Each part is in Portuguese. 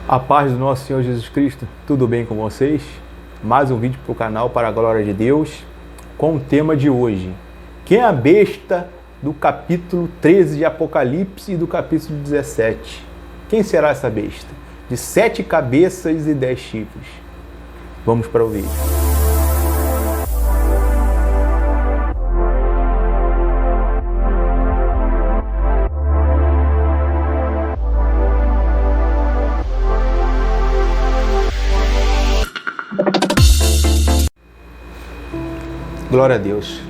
A paz do nosso Senhor Jesus Cristo, tudo bem com vocês? Mais um vídeo para o canal para a glória de Deus, com o tema de hoje: quem é a besta do capítulo 13 de Apocalipse e do capítulo 17? Quem será essa besta? De 7 cabeças e 10 chifres. Vamos para o vídeo. Glória a Deus.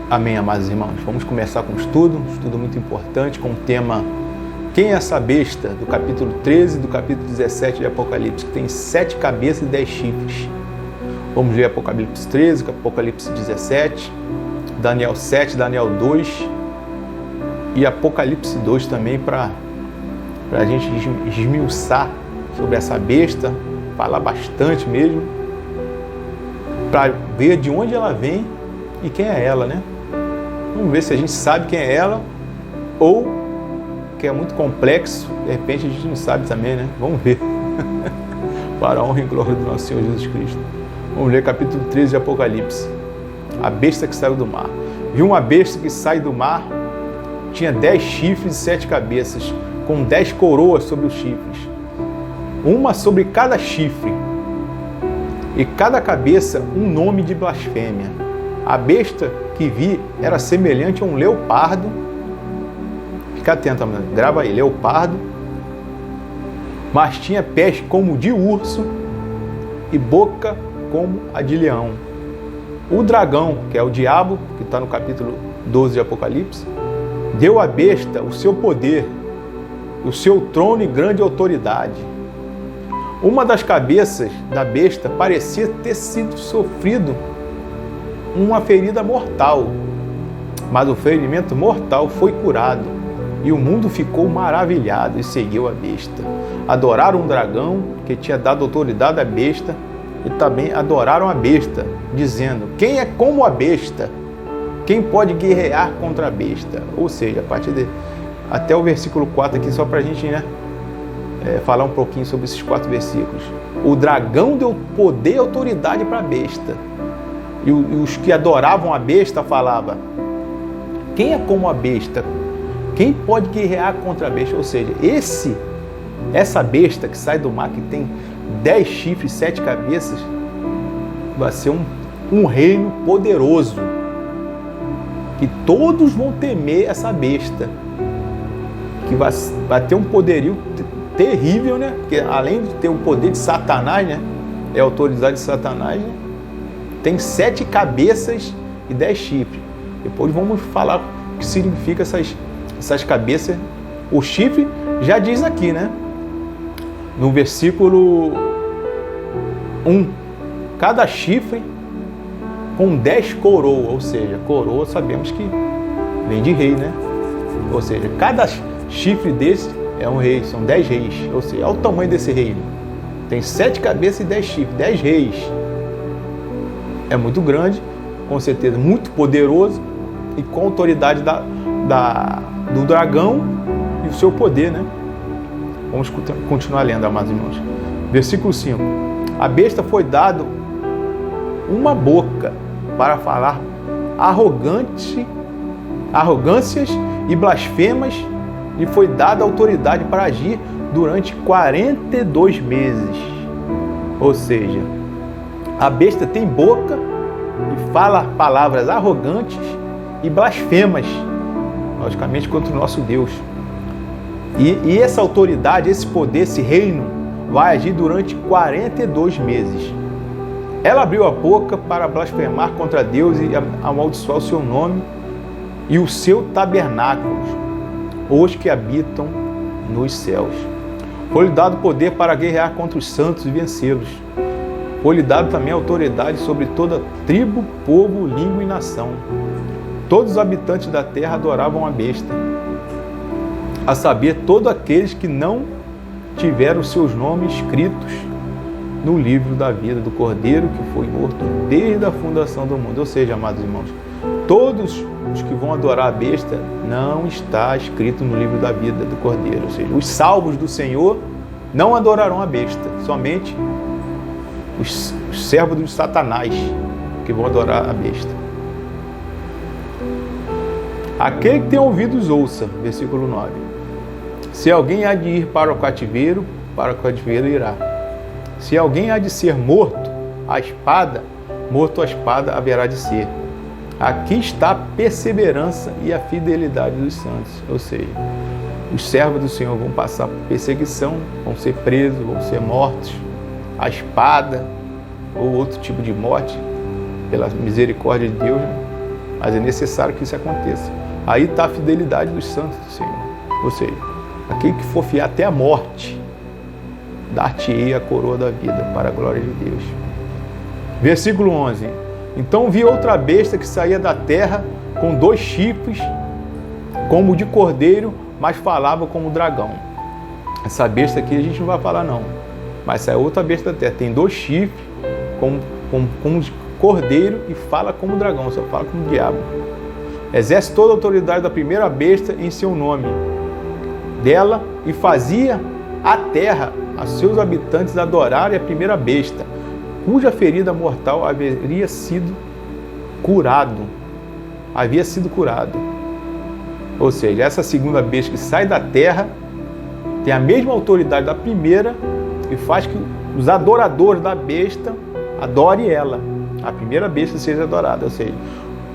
Amém, amados irmãos. Vamos começar com um estudo muito importante, com o tema quem é essa besta, do capítulo 13 e do capítulo 17 de Apocalipse, que tem 7 cabeças e 10 chifres. Vamos ler Apocalipse 13, Apocalipse 17, Daniel 7, Daniel 2 e Apocalipse 2 também, para a gente esmiuçar sobre essa besta, falar bastante mesmo, para ver de onde ela vem e quem é ela, né? Vamos ver se a gente sabe quem é ela, ou que é muito complexo, de repente a gente não sabe também, né? Vamos ver. Para a honra e glória do nosso Senhor Jesus Cristo. Vamos ler capítulo 13 de Apocalipse. A besta que saiu do mar. Viu uma besta que sai do mar, tinha 10 chifres e 7 cabeças, com 10 coroas sobre os chifres, uma sobre cada chifre, e cada cabeça um nome de blasfêmia. A besta que vi era semelhante a um leopardo. Fica atento, grava aí, leopardo, mas tinha pés como de urso e boca como a de leão. O dragão, que é o diabo, que está no capítulo 12 de Apocalipse, deu à besta o seu poder, o seu trono e grande autoridade. Uma das cabeças da besta parecia ter sido sofrido uma ferida mortal, mas o ferimento mortal foi curado, e o mundo ficou maravilhado e seguiu a besta. Adoraram um dragão que tinha dado autoridade à besta, e também adoraram a besta, dizendo: quem é como a besta? Quem pode guerrear contra a besta? Ou seja, a partir até o versículo 4 aqui, só para a gente, falar um pouquinho sobre esses 4 versículos. O dragão deu poder e autoridade para a besta. E os que adoravam a besta falavam: quem é como a besta? Quem pode guerrear contra a besta? Ou seja, essa besta que sai do mar, que tem 10 chifres e 7 cabeças, vai ser um reino poderoso. Que todos vão temer essa besta. Que vai ter um poderio terrível, né? Porque além de ter o poder de Satanás, né? É a autoridade de Satanás, né? Tem 7 cabeças e 10 chifres. Depois vamos falar o que significa essas cabeças. O chifre já diz aqui, né? No versículo 1. Cada chifre com 10 coroas. Ou seja, coroa sabemos que vem de rei, né? Ou seja, cada chifre desse é um rei, são 10 reis. Ou seja, olha o tamanho desse reino. Tem 7 cabeças e 10 chifres, 10 reis. É muito grande, com certeza, muito poderoso, e com a autoridade do dragão e o seu poder, né? Vamos continuar lendo, amados irmãos. Versículo 5. A besta foi dado uma boca para falar arrogâncias e blasfemas, e foi dada autoridade para agir durante 42 meses. Ou seja, a besta tem boca e fala palavras arrogantes e blasfemas, logicamente, contra o nosso Deus. E essa autoridade, esse poder, esse reino, vai agir durante 42 meses. Ela abriu a boca para blasfemar contra Deus e amaldiçoar o seu nome e o seu tabernáculo, os que habitam nos céus. Foi-lhe dado poder para guerrear contra os santos e vencê-los. Foi-lhe dado também autoridade sobre toda tribo, povo, língua e nação. Todos os habitantes da terra adoravam a besta, a saber, todos aqueles que não tiveram seus nomes escritos no livro da vida do Cordeiro, que foi morto desde a fundação do mundo. Ou seja, amados irmãos, todos os que vão adorar a besta não está escrito no livro da vida do Cordeiro. Ou seja, os salvos do Senhor não adorarão a besta, somente os servos de Satanás que vão adorar a besta. Aquele que tem ouvidos ouça, versículo 9. Se alguém há de ir para o cativeiro irá. Se alguém há de ser morto à espada, morto à espada haverá de ser. Aqui está a perseverança e a fidelidade dos santos. Ou seja, os servos do Senhor vão passar por perseguição, vão ser presos, vão ser mortos à espada ou outro tipo de morte, pela misericórdia de Deus, né? Mas é necessário que isso aconteça. Aí está a fidelidade dos santos do Senhor. Ou seja, aquele que for fiel até a morte, dar-te-ei a coroa da vida, para a glória de Deus. Versículo 11. Então vi outra besta que saía da terra com 2 chifres, como de cordeiro, mas falava como dragão. Essa besta aqui a gente não vai falar não, mas essa é outra besta da terra. Tem 2 chifres, como de cordeiro e fala como dragão, só fala como diabo. Exerce toda a autoridade da primeira besta em seu nome dela e fazia a terra, a seus habitantes, adorarem a primeira besta, cuja ferida mortal havia sido curado. Ou seja, essa segunda besta que sai da terra tem a mesma autoridade da primeira e faz que os adoradores da besta adorem ela. A primeira besta seja adorada, ou seja,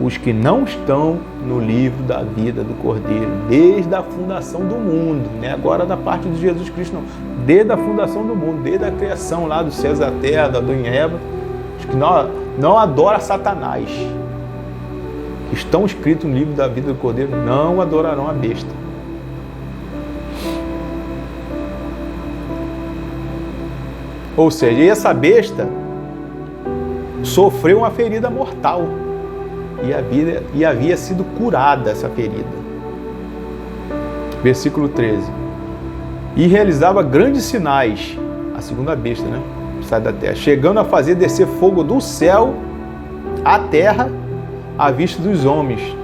os que não estão no livro da vida do Cordeiro, desde a fundação do mundo, não é agora da parte de Jesus Cristo, não. Desde a fundação do mundo, desde a criação lá dos céus e da terra, da Adão e Eva, os que não adoram Satanás, que estão escritos no livro da vida do Cordeiro, não adorarão a besta. Ou seja, essa besta sofreu uma ferida mortal e havia sido curada essa ferida. Versículo 13. E realizava grandes sinais, a segunda besta, né? Sai da terra, chegando a fazer descer fogo do céu à terra à vista dos homens.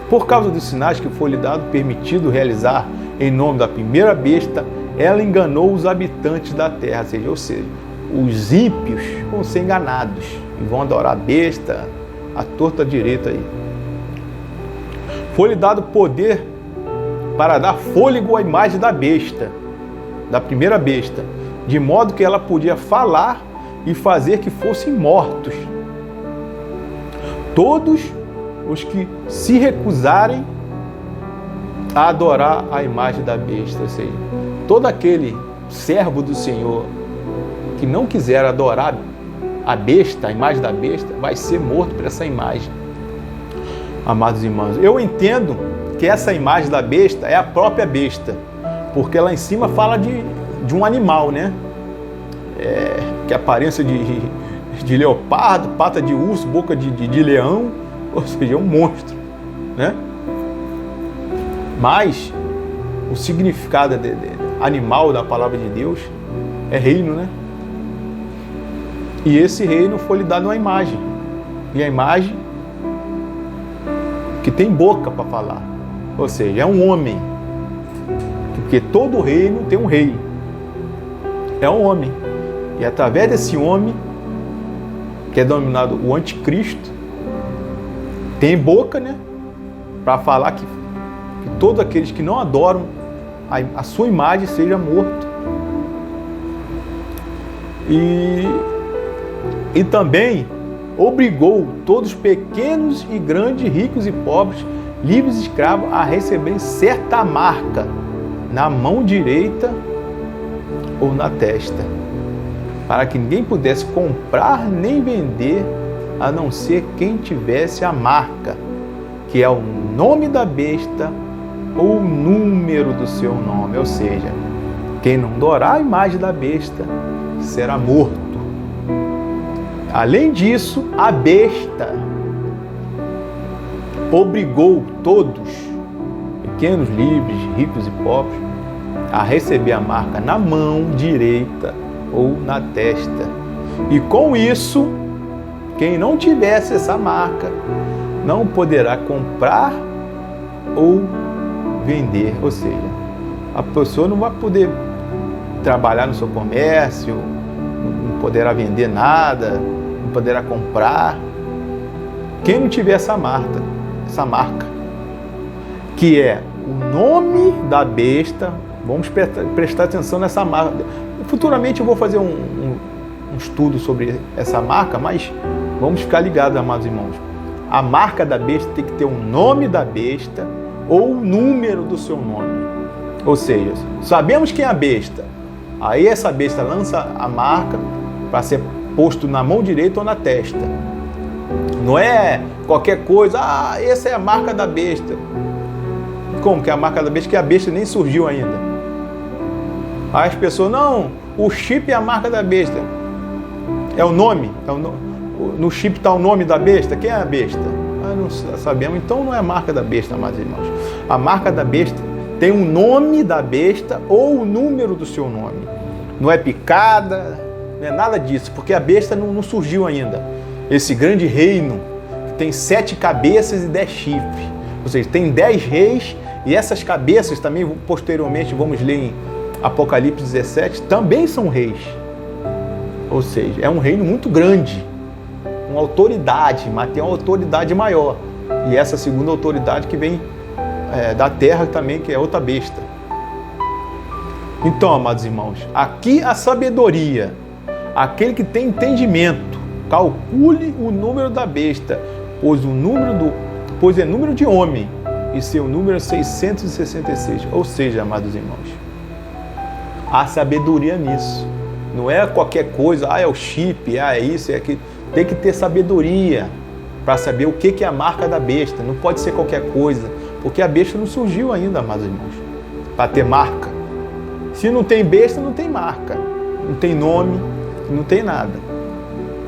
Por causa dos sinais que foi lhe dado, permitido realizar em nome da primeira besta, ela enganou os habitantes da terra, ou seja, os ímpios vão ser enganados e vão adorar a besta, a torta direita aí. Foi-lhe dado poder para dar fôlego à imagem da besta, da primeira besta, de modo que ela podia falar e fazer que fossem mortos todos os que se recusarem a adorar a imagem da besta. Ou seja, todo aquele servo do Senhor que não quiser adorar a besta, a imagem da besta, vai ser morto por essa imagem. Amados irmãos, eu entendo que essa imagem da besta é a própria besta, porque lá em cima fala de um animal, né? Que é aparência de leopardo, pata de urso, boca de leão, ou seja, é um monstro, né? Mas o significado animal da palavra de Deus é reino, né? E esse reino foi lhe dado uma imagem. E a imagem que tem boca para falar. Ou seja, é um homem. Porque todo reino tem um rei. É um homem. E através desse homem, que é denominado o anticristo, tem boca, né? Para falar que todos aqueles que não adoram a sua imagem seja morto. E também obrigou todos pequenos e grandes, ricos e pobres, livres e escravos, a receberem certa marca na mão direita ou na testa, para que ninguém pudesse comprar nem vender, a não ser quem tivesse a marca, que é o nome da besta ou o número do seu nome. Ou seja, quem não adorar a imagem da besta será morto. Além disso, a besta obrigou todos, pequenos, livres, ricos e pobres, a receber a marca na mão direita ou na testa. E com isso, quem não tivesse essa marca não poderá comprar ou vender. Ou seja, a pessoa não vai poder trabalhar no seu comércio, não poderá vender nada, não poderá comprar. Quem não tiver essa marca, que é o nome da besta, vamos prestar atenção nessa marca. Futuramente eu vou fazer um estudo sobre essa marca, mas vamos ficar ligados, amados irmãos. A marca da besta tem que ter o nome da besta ou o número do seu nome. Ou seja, sabemos quem é a besta. Aí essa besta lança a marca para ser posto na mão direita ou na testa. Não é qualquer coisa, essa é a marca da besta. Como que é a marca da besta? Que a besta nem surgiu ainda. Aí as pessoas, não, o chip é a marca da besta. É o nome? No chip está o nome da besta? Quem é a besta? Não sabemos, então não é a marca da besta, amados irmãos. A marca da besta tem o nome da besta ou o número do seu nome. Não é picada, não é nada disso, porque a besta não surgiu ainda. Esse grande reino que tem 7 cabeças e 10 chifres. Ou seja, tem 10 reis e essas cabeças também, posteriormente, vamos ler em Apocalipse 17, também são reis. Ou seja, é um reino muito grande, uma autoridade, mas tem uma autoridade maior. E essa segunda autoridade que vem da terra também, que é outra besta. Então, amados irmãos, aqui a sabedoria, aquele que tem entendimento, calcule o número da besta, pois é número de homem, e seu número é 666. Ou seja, amados irmãos, há sabedoria nisso. Não é qualquer coisa, é o chip, é isso, é aquilo. Tem que ter sabedoria para saber o que é a marca da besta. Não pode ser qualquer coisa, porque a besta não surgiu ainda, amados irmãos, para ter marca. Se não tem besta, não tem marca, não tem nome, não tem nada.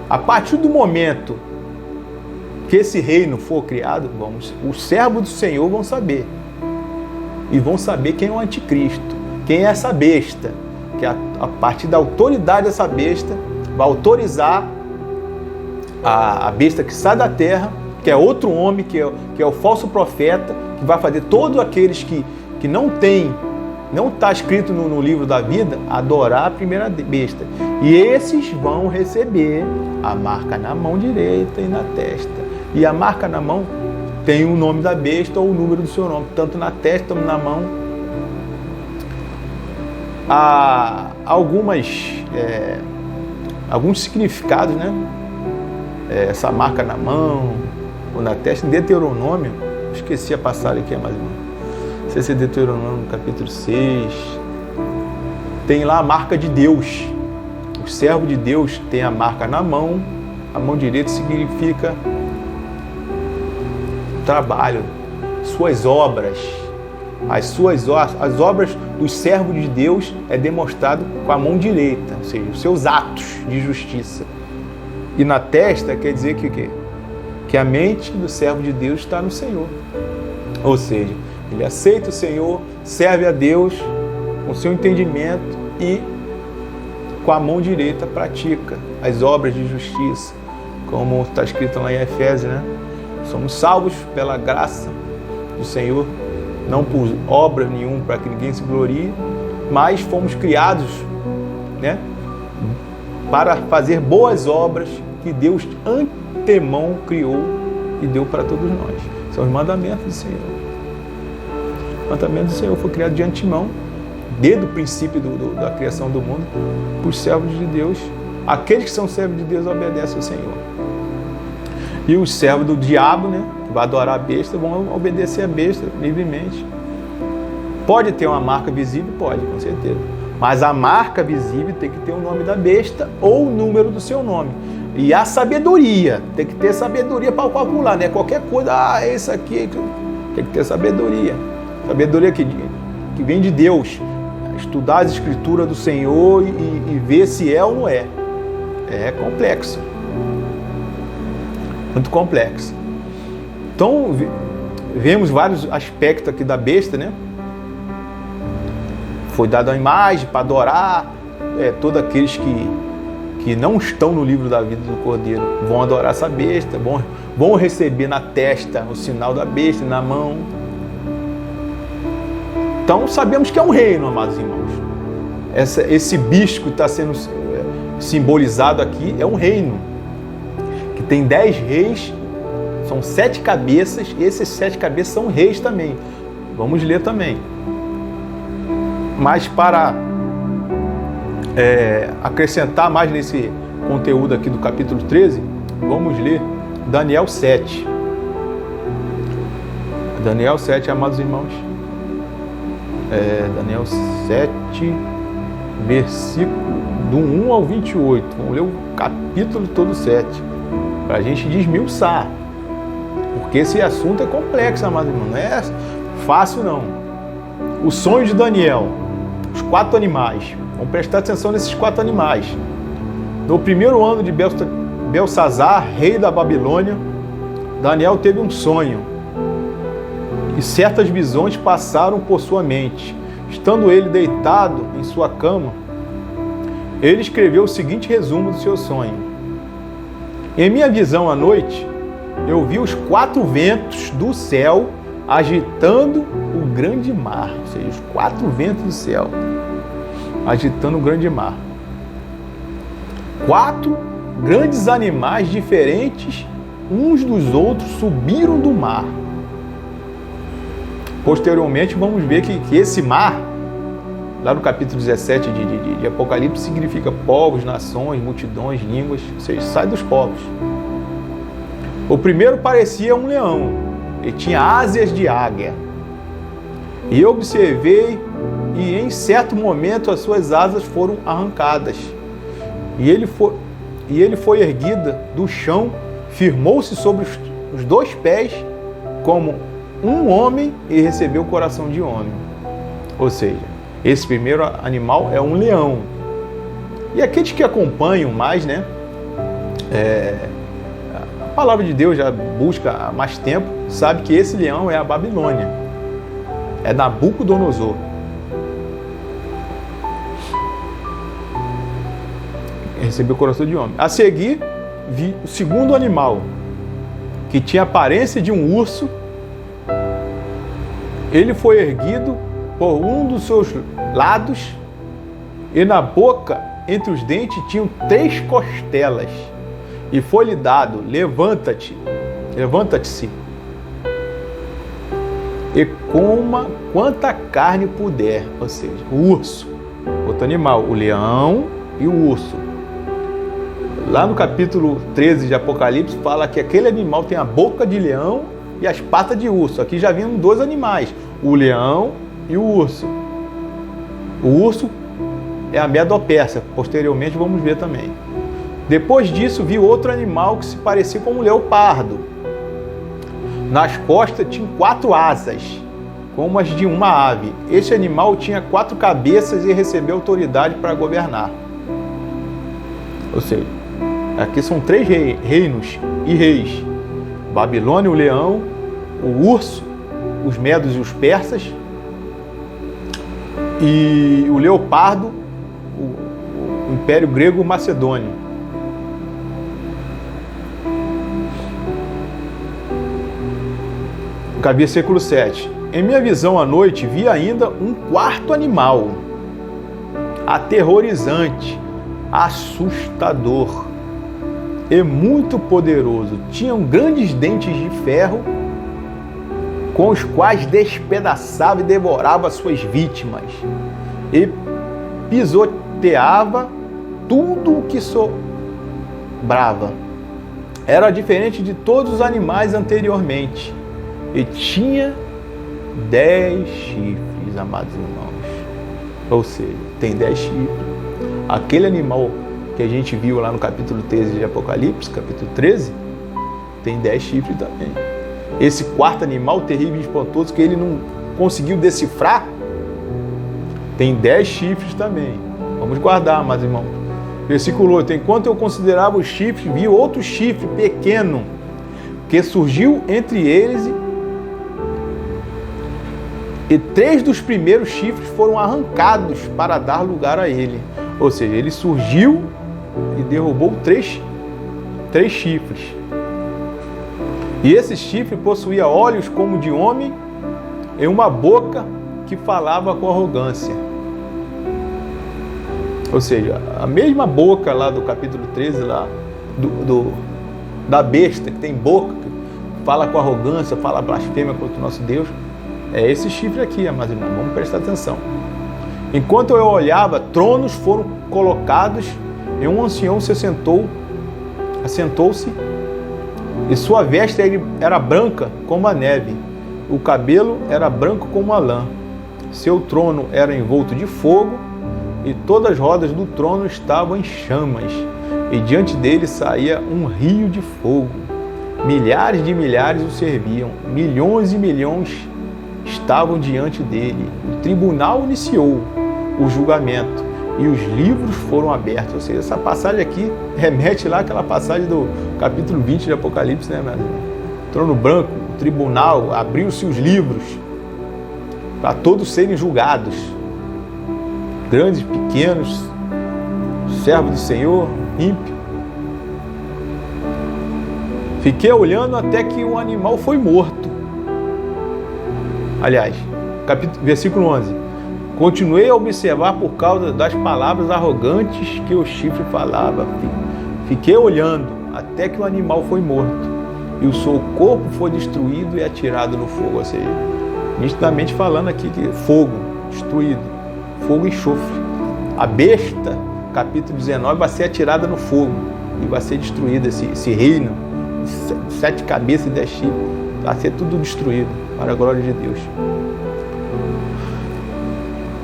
A partir do momento que esse reino for criado, os servos do Senhor vão saber. E vão saber quem é o anticristo, quem é essa besta. Que a partir da autoridade dessa besta, vai autorizar a besta que sai da terra, que é outro homem, que é o falso profeta, que vai fazer todos aqueles que não está escrito no livro da vida, adorar a primeira besta. E esses vão receber a marca na mão direita e na testa. E a marca na mão tem o nome da besta ou o número do seu nome, tanto na testa como na mão. Há alguns significados, né? Essa marca na mão ou na testa. Em Deuteronômio, esqueci a passagem aqui, mas não sei se é Deuteronômio, capítulo 6, tem lá a marca de Deus. O servo de Deus tem a marca na mão. A mão direita significa trabalho, suas obras. As obras dos servos de Deus é demonstrado com a mão direita, ou seja, os seus atos de justiça. E na testa quer dizer que a mente do servo de Deus está no Senhor. Ou seja, ele aceita o Senhor, serve a Deus com o seu entendimento e com a mão direita pratica as obras de justiça, como está escrito lá em Efésios, né? Somos salvos pela graça do Senhor, não por obra nenhuma para que ninguém se glorie, mas fomos criados, né, para fazer boas obras que Deus antemão criou e deu para todos nós. São os mandamentos do Senhor. O mandamento do Senhor foi criado de antemão, desde o princípio da criação do mundo, por servos de Deus. Aqueles que são servos de Deus obedecem ao Senhor. E os servos do diabo, né, que vai adorar a besta, vão obedecer a besta livremente. Pode ter uma marca visível? Pode, com certeza. Mas a marca visível tem que ter o nome da besta ou o número do seu nome. E a sabedoria, tem que ter sabedoria para calcular, não é qualquer coisa, esse aqui, tem que ter sabedoria. Sabedoria que vem de Deus. Estudar as escrituras do Senhor e ver se é ou não é. É complexo. Muito complexo. Então, vemos vários aspectos aqui da besta, né? Foi dada uma imagem para adorar, todos aqueles que não estão no livro da vida do Cordeiro vão adorar essa besta, vão receber na testa o sinal da besta, na mão. Então sabemos que é um reino, amados irmãos. esse bicho que está sendo simbolizado aqui é um reino, que tem 10 reis, são 7 cabeças, e esses 7 cabeças são reis também. Vamos ler também. Mas para acrescentar mais nesse conteúdo aqui do capítulo 13, vamos ler Daniel 7. Daniel 7, amados irmãos. Daniel 7, versículo do 1 ao 28. Vamos ler o capítulo todo 7, para a gente desmiuçar. Porque esse assunto é complexo, amados irmãos. Não é fácil, não. O sonho de Daniel. Os 4 animais. Vamos prestar atenção nesses 4 animais. No primeiro ano de Belsazar, rei da Babilônia, Daniel teve um sonho. E certas visões passaram por sua mente. Estando ele deitado em sua cama, ele escreveu o seguinte resumo do seu sonho. Em minha visão à noite, eu vi os 4 ventos do céu agitando o grande mar. Ou seja, os 4 ventos do céu agitando o grande mar. 4 grandes animais diferentes, uns dos outros, subiram do mar. Posteriormente, vamos ver que esse mar, lá no capítulo 17 de Apocalipse, significa povos, nações, multidões, línguas, ou seja, sai dos povos. O primeiro parecia um leão, ele tinha asas de águia. E eu observei, e em certo momento as suas asas foram arrancadas. E ele foi erguido do chão, firmou-se sobre os 2 pés, como um homem, e recebeu o coração de homem. Ou seja, esse primeiro animal é um leão. E aqueles que acompanham mais, né? A palavra de Deus já busca há mais tempo, sabe que esse leão é a Babilônia. É Nabucodonosor. Recebeu o coração de homem. A seguir, vi o segundo animal, que tinha a aparência de um urso. Ele foi erguido por um dos seus lados, e na boca, entre os dentes, tinham 3 costelas. E foi-lhe dado: levanta-te, levanta-te-se, e coma quanta carne puder. Ou seja, o urso, outro animal, o leão e o urso. Lá no capítulo 13 de Apocalipse fala que aquele animal tem a boca de leão e as patas de urso. Aqui já vinham 2 animais, o leão e o urso. O urso é a Medo-Pérsia, posteriormente vamos ver também. Depois disso, vi outro animal que se parecia com um leopardo. Nas costas tinha 4 asas, como as de uma ave. Este animal tinha 4 cabeças e recebeu autoridade para governar. Ou seja, aqui são 3 reinos e reis: Babilônia, o leão, o urso, os medos e os persas, e o leopardo, o Império Grego Macedônio. Versículo 7. Em minha visão à noite, vi ainda um 4º animal, aterrorizante, assustador e muito poderoso. Tinham grandes dentes de ferro, com os quais despedaçava e devorava suas vítimas, e pisoteava tudo o que sobrava. Era diferente de todos os animais anteriormente, e tinha 10 chifres, amados irmãos. Ou seja, tem 10 chifres. Aquele animal que a gente viu lá no capítulo 13 de Apocalipse, capítulo 13, tem 10 chifres também. Esse 4º animal terrível e espantoso, que ele não conseguiu decifrar, tem 10 chifres também. Vamos guardar, amados irmãos. Versículo 8. Enquanto eu considerava os chifres, vi outro chifre pequeno, que surgiu entre eles, e 3 dos primeiros chifres foram arrancados para dar lugar a ele. Ou seja, ele surgiu e derrubou 3 chifres. E esse chifre possuía olhos como de homem e uma boca que falava com arrogância. Ou seja, a mesma boca lá do capítulo 13, lá, da besta, que tem boca, que fala com arrogância, fala blasfêmia contra o nosso Deus, é esse chifre aqui, amados irmãos. Vamos prestar atenção. Enquanto eu olhava, tronos foram colocados e um ancião assentou-se, e sua veste era branca como a neve, o cabelo era branco como a lã. Seu trono era envolto de fogo, e todas as rodas do trono estavam em chamas, e diante dele saía um rio de fogo. Milhares de milhares o serviam, milhões e milhões estavam diante dele. O tribunal iniciou o julgamento e os livros foram abertos. Ou seja, essa passagem aqui remete lá àquela passagem do capítulo 20 de Apocalipse, né, meu irmão? Trono branco, o tribunal, abriu-se os livros para todos serem julgados, grandes, pequenos, servo do Senhor, ímpio. Fiquei olhando até que o animal foi morto. Aliás, versículo 11. Continuei a observar por causa das palavras arrogantes que o chifre falava. Fiquei olhando até que o animal foi morto e o seu corpo foi destruído e atirado no fogo. Ou seja, nitidamente falando aqui que fogo, destruído, fogo e enxofre. A besta, capítulo 19, vai ser atirada no fogo e vai ser destruída, esse reino, 7 cabeças e 10 chifres, vai ser tudo destruído, para a glória de Deus.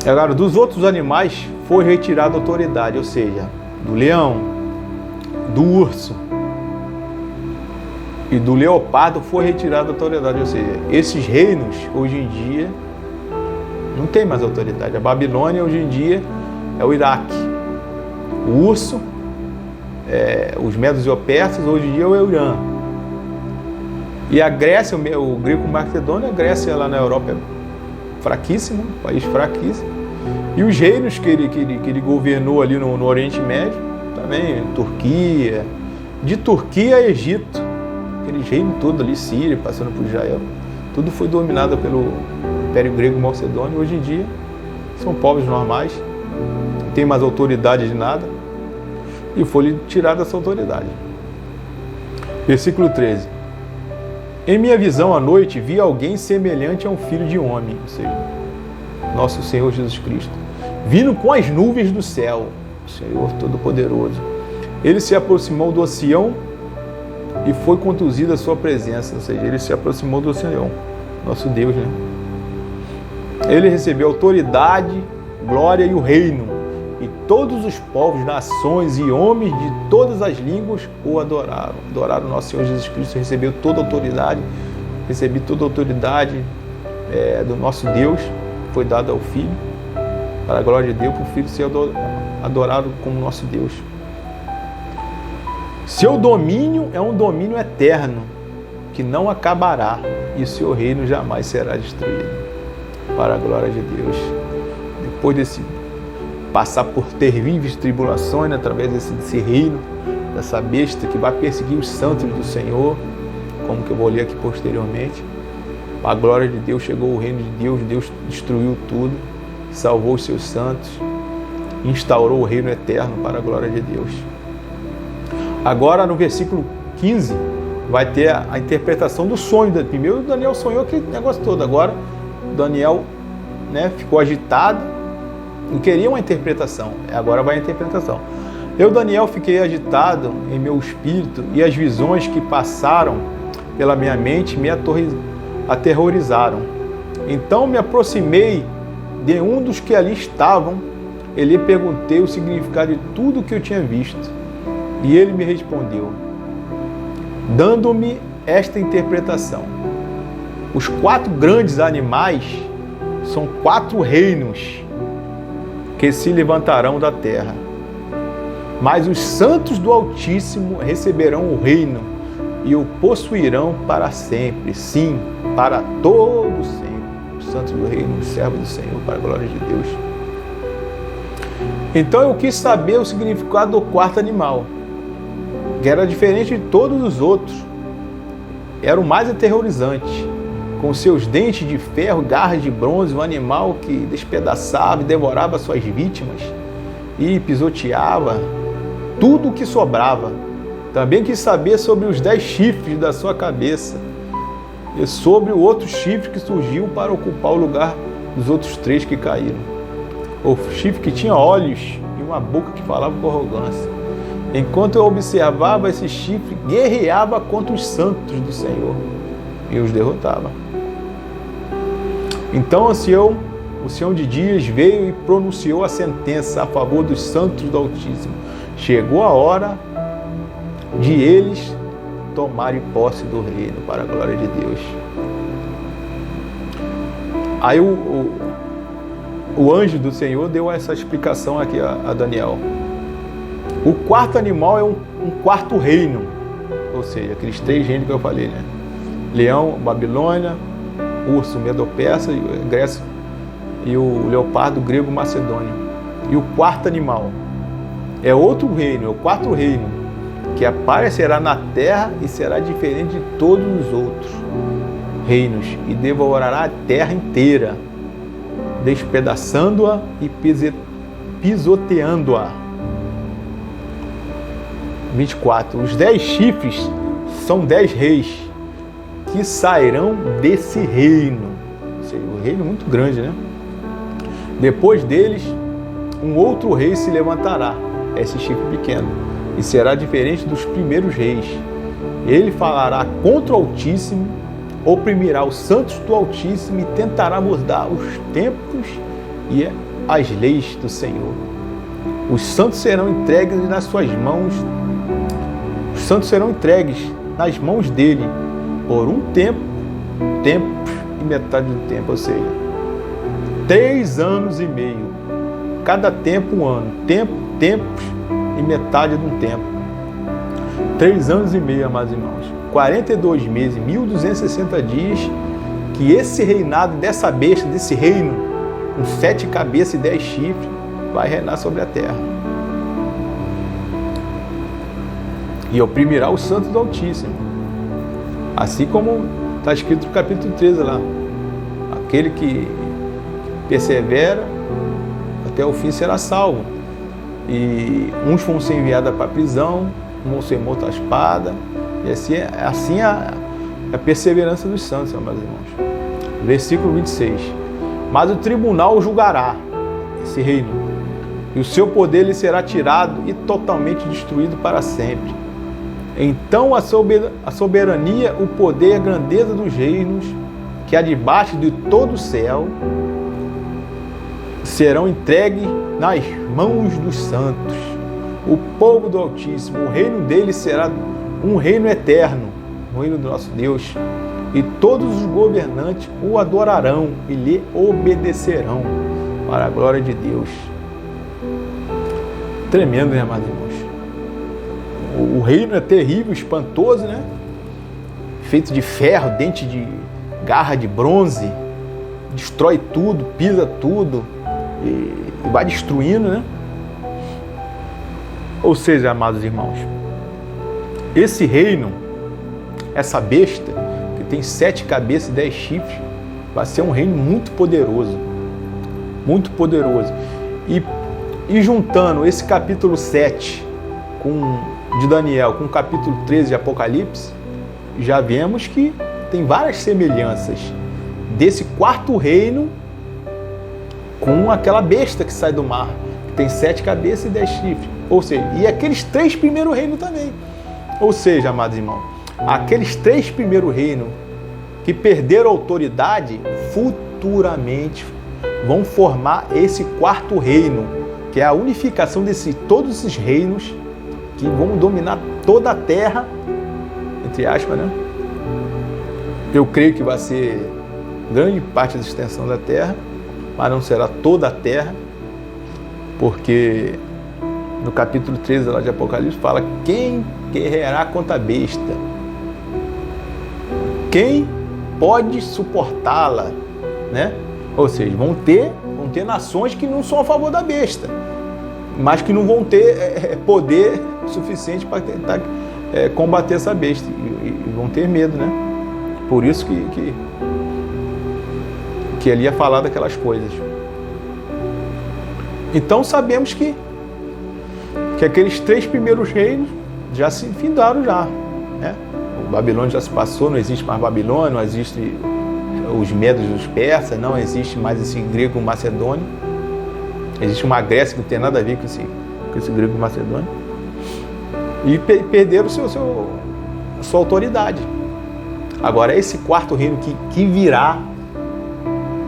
Agora, dos outros animais foi retirada a autoridade, ou seja, do leão, do urso e do leopardo foi retirada a autoridade, ou seja, esses reinos hoje em dia não tem mais autoridade. A Babilônia hoje em dia é o Iraque, o urso, os medos e persas hoje em dia é o Irã. E a Grécia, o greco-macedônio, a Grécia lá na Europa é fraquíssimo, um país fraquíssimo. E os reinos que ele governou ali no Oriente Médio, também Turquia, de Turquia a Egito, aqueles reinos todos ali, Síria, passando por Israel, tudo foi dominado pelo Império Grego-Macedônio. Hoje em dia são povos normais, não tem mais autoridade de nada, e foi tirada essa autoridade. Versículo 13. Em minha visão à noite, vi alguém semelhante a um filho de homem, ou seja, nosso Senhor Jesus Cristo, vindo com as nuvens do céu, o Senhor Todo-Poderoso. Ele se aproximou do ancião e foi conduzido à sua presença, ou seja, ele se aproximou do ancião, nosso Deus, né? Ele recebeu autoridade, glória e o reino, e todos os povos, nações e homens de todas as línguas o adoraram. Adoraram o nosso Senhor Jesus Cristo, recebeu toda a autoridade, do nosso Deus, foi dada ao Filho, para a glória de Deus, para o Filho ser adorado como nosso Deus. Seu domínio é um domínio eterno, que não acabará, e o seu reino jamais será destruído, para a glória de Deus. Depois desse passar por terríveis tribulações, né, através desse reino, dessa besta que vai perseguir os santos do Senhor, como que eu vou ler aqui posteriormente. A glória de Deus, chegou o reino de Deus, Deus destruiu tudo, salvou os seus santos, instaurou o reino eterno para a glória de Deus. Agora no versículo 15 vai ter a interpretação do sonho. Primeiro Daniel sonhou aquele negócio todo, agora Daniel, né, ficou agitado e queria uma interpretação. Agora vai a interpretação. Eu, Daniel, fiquei agitado em meu espírito e as visões que passaram pela minha mente me aterrorizaram. Então me aproximei de um dos que ali estavam e lhe perguntei o significado de tudo que eu tinha visto. E ele me respondeu, dando-me esta interpretação. Os 4 grandes animais são 4 reinos que se levantarão da terra. Mas os santos do Altíssimo receberão o reino e o possuirão para sempre, sim, para todo sempre. Os santos do reino, os servos do Senhor, para a glória de Deus. Então eu quis saber o significado do 4º animal, que era diferente de todos os outros. Era o mais aterrorizante. Com seus dentes de ferro, garras de bronze, um animal que despedaçava e devorava suas vítimas. e pisoteava tudo o que sobrava. Também quis saber sobre os 10 chifres da sua cabeça e sobre o outro chifre que surgiu para ocupar o lugar dos outros 3 que caíram. O chifre que tinha olhos e uma boca que falava com arrogância. Enquanto eu observava, esse chifre guerreava contra os santos do Senhor e os derrotava. Então o Senhor de Dias veio e pronunciou a sentença a favor dos santos do Altíssimo. Chegou a hora de eles tomarem posse do reino, para a glória de Deus. Aí o anjo do Senhor deu essa explicação aqui a Daniel. O quarto animal é um quarto reino, ou seja, aqueles 3 reinos que eu falei, né? Leão, Babilônia, urso, Medo-Persa, Grécia, e o leopardo grego macedônio. E o quarto animal é outro reino, é o quarto reino, que aparecerá na terra e será diferente de todos os outros reinos, e devorará a terra inteira, despedaçando-a e pisoteando-a. 24. Os 10 chifres são 10 reis que sairão desse reino. Ou seja, um reino muito grande, né? Depois deles, um outro rei se levantará, esse chifre pequeno, e será diferente dos primeiros reis. Ele falará contra o Altíssimo, oprimirá os santos do Altíssimo e tentará mudar os tempos e as leis do Senhor. Os santos serão entregues nas suas mãos. Os santos serão entregues nas mãos dele por um tempo e metade do tempo, ou seja, 3 anos e meio. Cada tempo um ano. Tempos e metade de um tempo. 3 anos e meio, amados irmãos. 42 meses, 1260 dias, que esse reinado dessa besta, desse reino, com 7 cabeças e 10 chifres, vai reinar sobre a terra. E oprimirá os santos do Altíssimo. Assim como está escrito no capítulo 13 lá. Aquele que persevera até o fim será salvo. E uns vão ser enviados para a prisão, uns vão ser mortos à espada. E assim a perseverança dos santos, meus irmãos. Versículo 26. Mas o tribunal julgará esse reino, e o seu poder lhe será tirado e totalmente destruído para sempre. Então a soberania, o poder e a grandeza dos reinos que há debaixo de todo o céu serão entregues nas mãos dos santos, o povo do Altíssimo. O reino dele será um reino eterno, o reino do nosso Deus, e todos os governantes o adorarão e lhe obedecerão, para a glória de Deus. Tremendo, né, amados irmãos? O reino é terrível, espantoso, né? Feito de ferro, dente de garra de bronze, destrói tudo, pisa tudo e vai destruindo, né? Ou seja, amados irmãos, esse reino, essa besta, que tem 7 cabeças e 10 chifres, vai ser um reino muito poderoso. Muito poderoso. E juntando esse capítulo 7 de Daniel com o capítulo 13 de Apocalipse, já vemos que tem várias semelhanças desse quarto reino com aquela besta que sai do mar, que tem 7 cabeças e 10 chifres. Ou seja, e aqueles 3 primeiros reinos também. Ou seja, amados irmãos, aqueles 3 primeiros reinos que perderam autoridade, futuramente vão formar esse quarto reino, que é a unificação de todos esses reinos que vão dominar toda a terra, entre aspas, né? Eu creio que vai ser grande parte da extensão da terra, mas não será toda a terra, porque no capítulo 13 lá de Apocalipse fala quem guerreará contra a besta. Quem pode suportá-la, né? Ou seja, vão ter nações que não são a favor da besta, mas que não vão ter poder suficiente para tentar combater essa besta, e vão ter medo, né? Por isso que ali ia falar daquelas coisas. Então sabemos que que aqueles 3 primeiros reinos já se findaram já, né? O Babilônia já se passou, não existe mais Babilônia, não existe os medos dos persas, não existe mais esse grego macedônio. Existe uma Grécia que não tem nada a ver com esse grego macedônio. E perderam a sua autoridade. Agora, esse 4º reino que virá,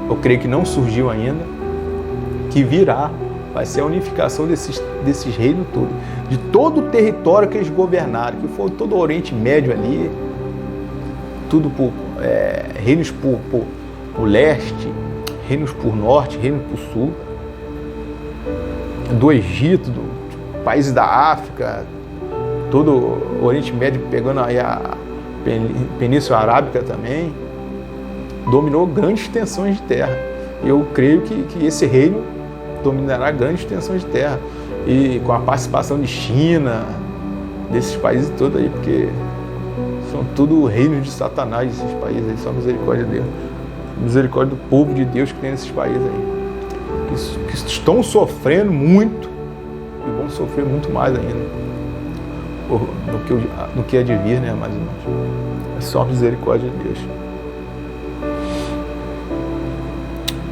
eu creio que não surgiu ainda, que virá, vai ser a unificação desses reinos todos, de todo o território que eles governaram, que foi todo o Oriente Médio ali, tudo reinos por leste, reinos por norte, reinos por sul, do Egito, países da África, todo o Oriente Médio pegando aí a Península Arábica também, dominou grandes extensões de terra. Eu creio que esse reino dominará grandes extensões de terra, e com a participação de China, desses países todos aí, porque são tudo reinos de Satanás, esses países aí, só misericórdia de Deus, misericórdia do povo de Deus que tem nesses países aí, que estão sofrendo muito e vão sofrer muito mais ainda no que é de vir, né, mais irmãos? É só misericórdia de Deus.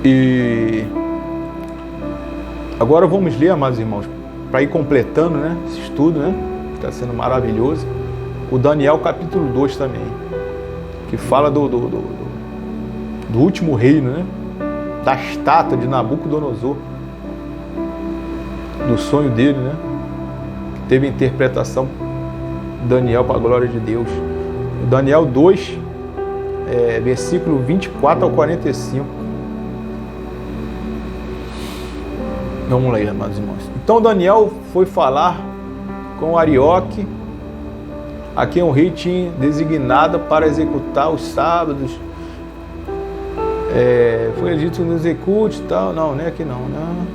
E agora vamos ler, amados irmãos, para ir completando, né, esse estudo, né, que está sendo maravilhoso, o Daniel capítulo 2 também, que fala do último reino, né, da estátua de Nabucodonosor, do sonho dele, né, que teve interpretação Daniel para a glória de Deus. Daniel 2, versículo 24 ao 45. Vamos ler, amados irmãos. Então Daniel foi falar com Arioque, a quem o rei tinha designado para executar os sábados. Foi dito que não execute e tal. Não é aqui não, né?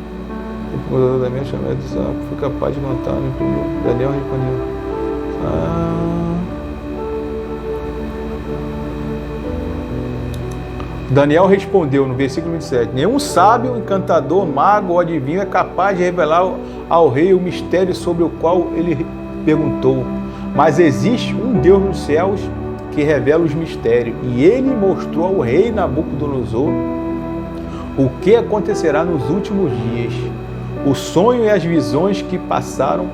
O procurador da minha chamada de sábado foi capaz de contar. Daniel respondeu. Daniel respondeu no versículo 27, nenhum sábio, encantador, mago ou adivinho é capaz de revelar ao rei o mistério sobre o qual ele perguntou, mas existe um Deus nos céus que revela os mistérios, e ele mostrou ao rei Nabucodonosor o que acontecerá nos últimos dias. O sonho e as visões que passaram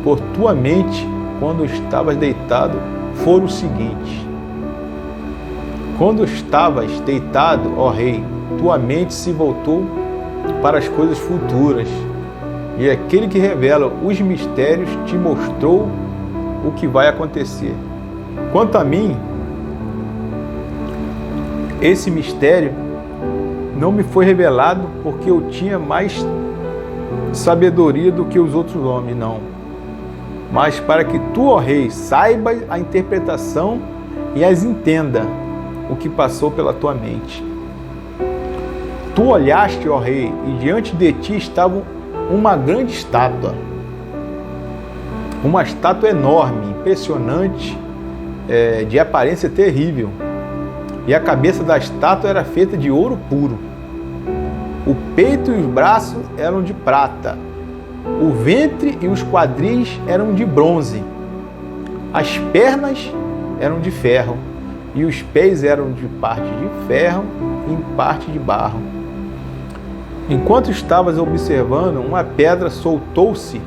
por tua mente quando estavas deitado foram os seguintes. Quando estavas deitado, ó rei, tua mente se voltou para as coisas futuras, e aquele que revela os mistérios te mostrou o que vai acontecer. Quanto a mim, esse mistério não me foi revelado porque eu tinha mais sabedoria do que os outros homens, não. Mas para que tu, ó rei, saibas a interpretação e as entenda o que passou pela tua mente. Tu olhaste, ó rei, e diante de ti estava uma grande estátua. Uma estátua enorme, impressionante, de aparência terrível. E a cabeça da estátua era feita de ouro puro. O peito e os braços eram de prata. O ventre e os quadris eram de bronze. As pernas eram de ferro. E os pés eram de parte de ferro e em parte de barro. Enquanto estavas observando, uma pedra soltou-se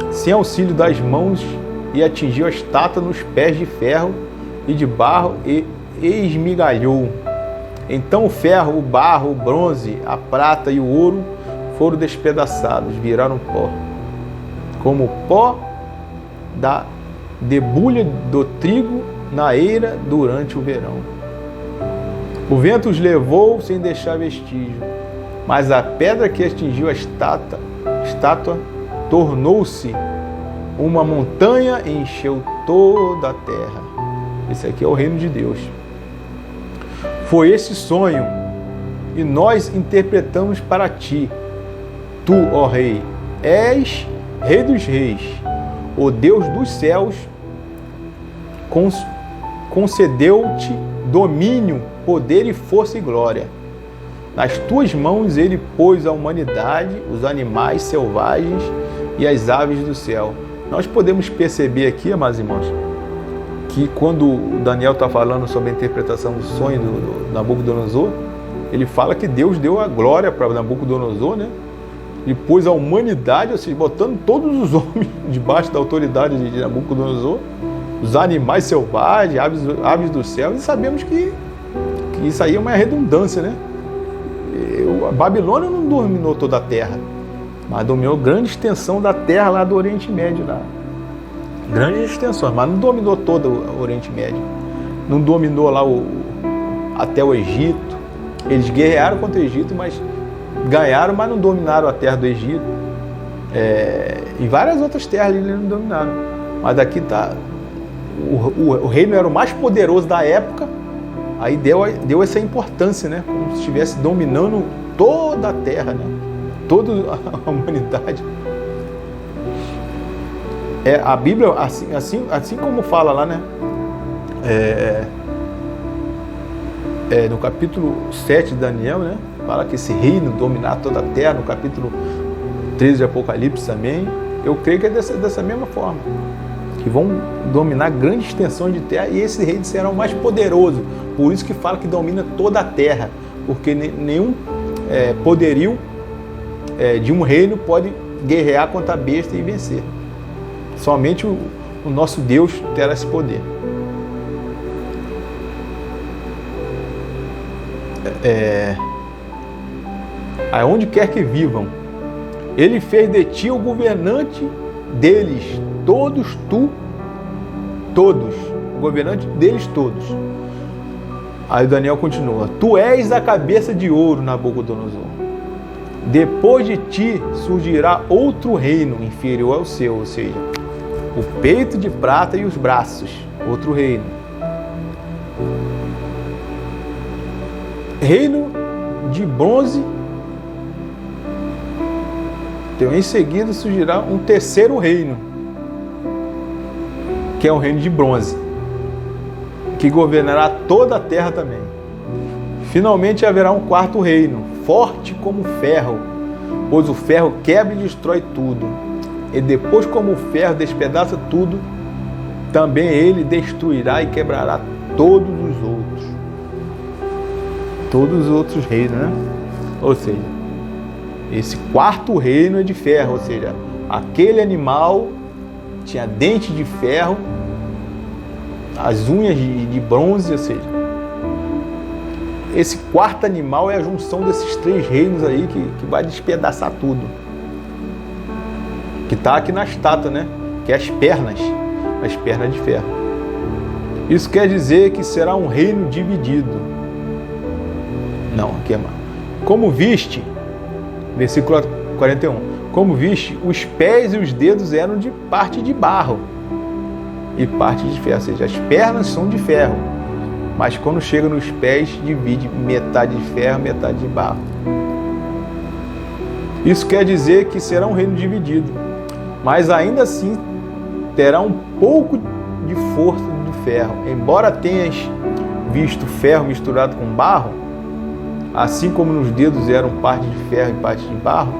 sem auxílio das mãos e atingiu a estátua nos pés de ferro e de barro e esmigalhou. Então o ferro, o barro, o bronze, a prata e o ouro foram despedaçados, viraram pó, como o pó da debulha do trigo na eira durante o verão. O vento os levou sem deixar vestígio, mas a pedra que atingiu a estátua tornou-se uma montanha e encheu toda a terra. Esse aqui é o reino de Deus. Foi esse sonho, e nós interpretamos para ti. Tu, ó rei, és rei dos reis, o Deus dos céus concedeu-te domínio, poder e força e glória. Nas tuas mãos ele pôs a humanidade, os animais selvagens e as aves do céu. Nós podemos perceber aqui, amados irmãos, que quando o Daniel está falando sobre a interpretação do sonho do Nabucodonosor, ele fala que Deus deu a glória para Nabucodonosor, né? E pôs a humanidade, ou seja, botando todos os homens debaixo da autoridade de Nabucodonosor, os animais selvagens, aves do céu, e sabemos que isso aí é uma redundância, né? A Babilônia não dominou toda a terra, mas dominou grande extensão da terra lá do Oriente Médio, lá. Grandes extensões, mas não dominou todo o Oriente Médio. Não dominou lá até o Egito. Eles guerrearam contra o Egito, mas ganharam, mas não dominaram a terra do Egito. E várias outras terras eles não dominaram. Mas aqui está... O reino era o mais poderoso da época, aí deu essa importância, né? Como se estivesse dominando toda a terra, né? Toda a humanidade. A Bíblia, assim como fala lá, né? No capítulo 7 de Daniel, né? Fala que esse reino dominar toda a terra, no capítulo 13 de Apocalipse também. Eu creio que é dessa mesma forma. Que vão dominar grandes extensões de terra, e esse reino será o mais poderoso. Por isso que fala que domina toda a terra, porque nenhum poderio de um reino pode guerrear contra a besta e vencer. Somente o nosso Deus terá esse poder. Aonde quer que vivam, ele fez de ti o governante deles, todos, o governante deles todos. Aí Daniel continua: tu és a cabeça de ouro, Nabucodonosor. Depois de ti surgirá outro reino inferior ao seu, ou seja, o peito de prata e os braços, outro reino. Reino de bronze. Então, em seguida surgirá um terceiro reino, que é o reino de bronze, que governará toda a terra também. Finalmente haverá um quarto reino, forte como ferro, pois o ferro quebra e destrói tudo. E depois, como o ferro despedaça tudo, também ele destruirá e quebrará todos os outros reinos, né? Ou seja, esse quarto reino é de ferro, ou seja, aquele animal tinha dente de ferro, as unhas de bronze, ou seja, esse quarto animal é a junção desses três reinos aí que vai despedaçar tudo. Que está aqui na estátua, né? Que é as pernas de ferro. Isso quer dizer que será um reino dividido. Não, aqui é mais. Como viste, versículo 41, como viste, os pés e os dedos eram de parte de barro e parte de ferro, ou seja, as pernas são de ferro, mas quando chega nos pés, divide metade de ferro, metade de barro. Isso quer dizer que será um reino dividido, mas ainda assim terá um pouco de força do ferro. Embora tenhas visto ferro misturado com barro, assim como nos dedos eram parte de ferro e parte de barro,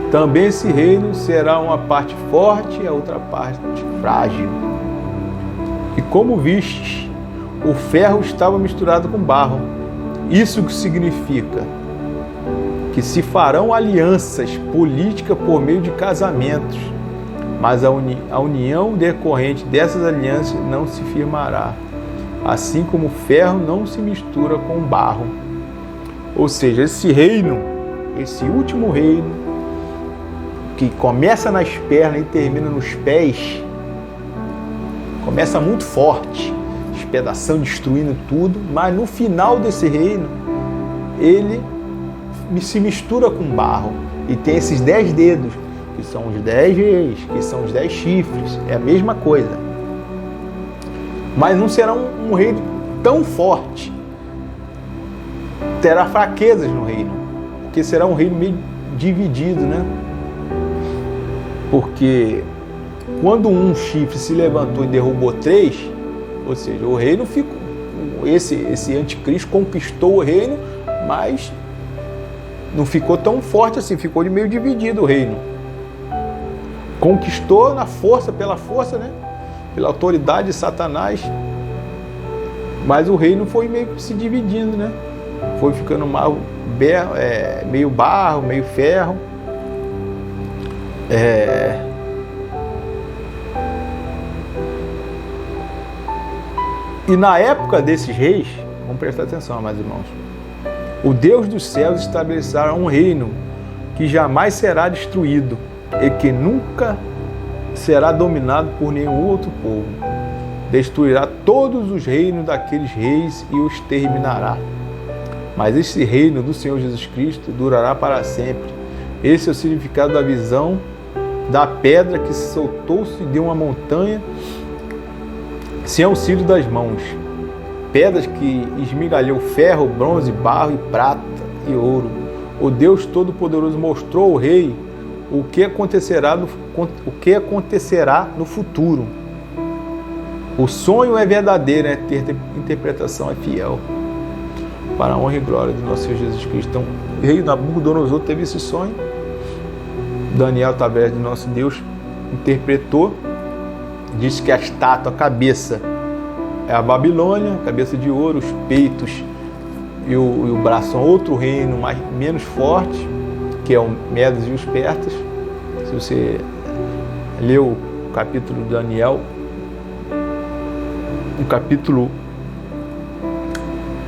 também esse reino será uma parte forte e a outra parte frágil. E como vistes, o ferro estava misturado com barro. Isso que significa que se farão alianças políticas por meio de casamentos, mas a união decorrente dessas alianças não se firmará, assim como o ferro não se mistura com o barro. Ou seja, esse reino, esse último reino, que começa nas pernas e termina nos pés, começa muito forte, despedaçando, destruindo tudo, mas no final desse reino, ele se mistura com barro e tem esses 10 dedos, que são os 10 reis, que são os 10 chifres, é a mesma coisa. Mas não será um reino tão forte, terá fraquezas no reino, porque será um reino meio dividido, né? Porque quando um chifre se levantou e derrubou 3, ou seja, o reino ficou, esse anticristo conquistou o reino, mas não ficou tão forte assim, ficou de meio dividido o reino. conquistou na força, pela força, né? Pela autoridade de Satanás. Mas o reino foi meio que se dividindo, né? Foi ficando meio barro, meio ferro. E na época desses reis, vamos prestar atenção, meus irmãos, o Deus dos céus estabelecerá um reino que jamais será destruído e que nunca será dominado por nenhum outro povo. Destruirá todos os reinos daqueles reis e os terminará. Mas esse reino do Senhor Jesus Cristo durará para sempre. Esse é o significado da visão da pedra que soltou-se de uma montanha sem auxílio das mãos. Pedras que esmigalhou ferro, bronze, barro e prata e ouro. O Deus Todo-Poderoso mostrou ao rei o que acontecerá no futuro. O sonho é verdadeiro, a interpretação é fiel. Para a honra e glória do nosso Senhor Jesus Cristo. Então, o rei Nabucodonosor teve esse sonho. Daniel, através do nosso Deus, interpretou. Disse que a estátua, a cabeça, é a Babilônia, cabeça de ouro, os peitos e o braço são outro reino menos forte, que é o Medos e os Persas. Se você leu o capítulo de Daniel, no capítulo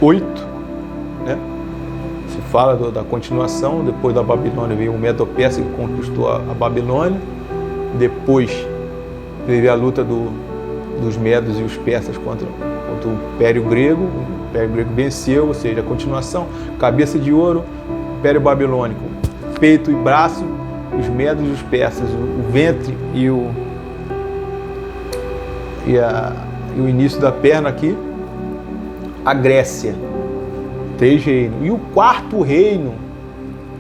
8, né? Se fala da continuação. Depois da Babilônia veio o Medo-Persa, que conquistou a Babilônia. Depois veio a luta dos Medos e os Persas contra o Império Grego. O Império Grego venceu, ou seja, a continuação. Cabeça de ouro, Império Babilônico. Peito e braço, os Medos e os Persas. O ventre e o início da perna aqui, a Grécia. 3 reinos. E o quarto reino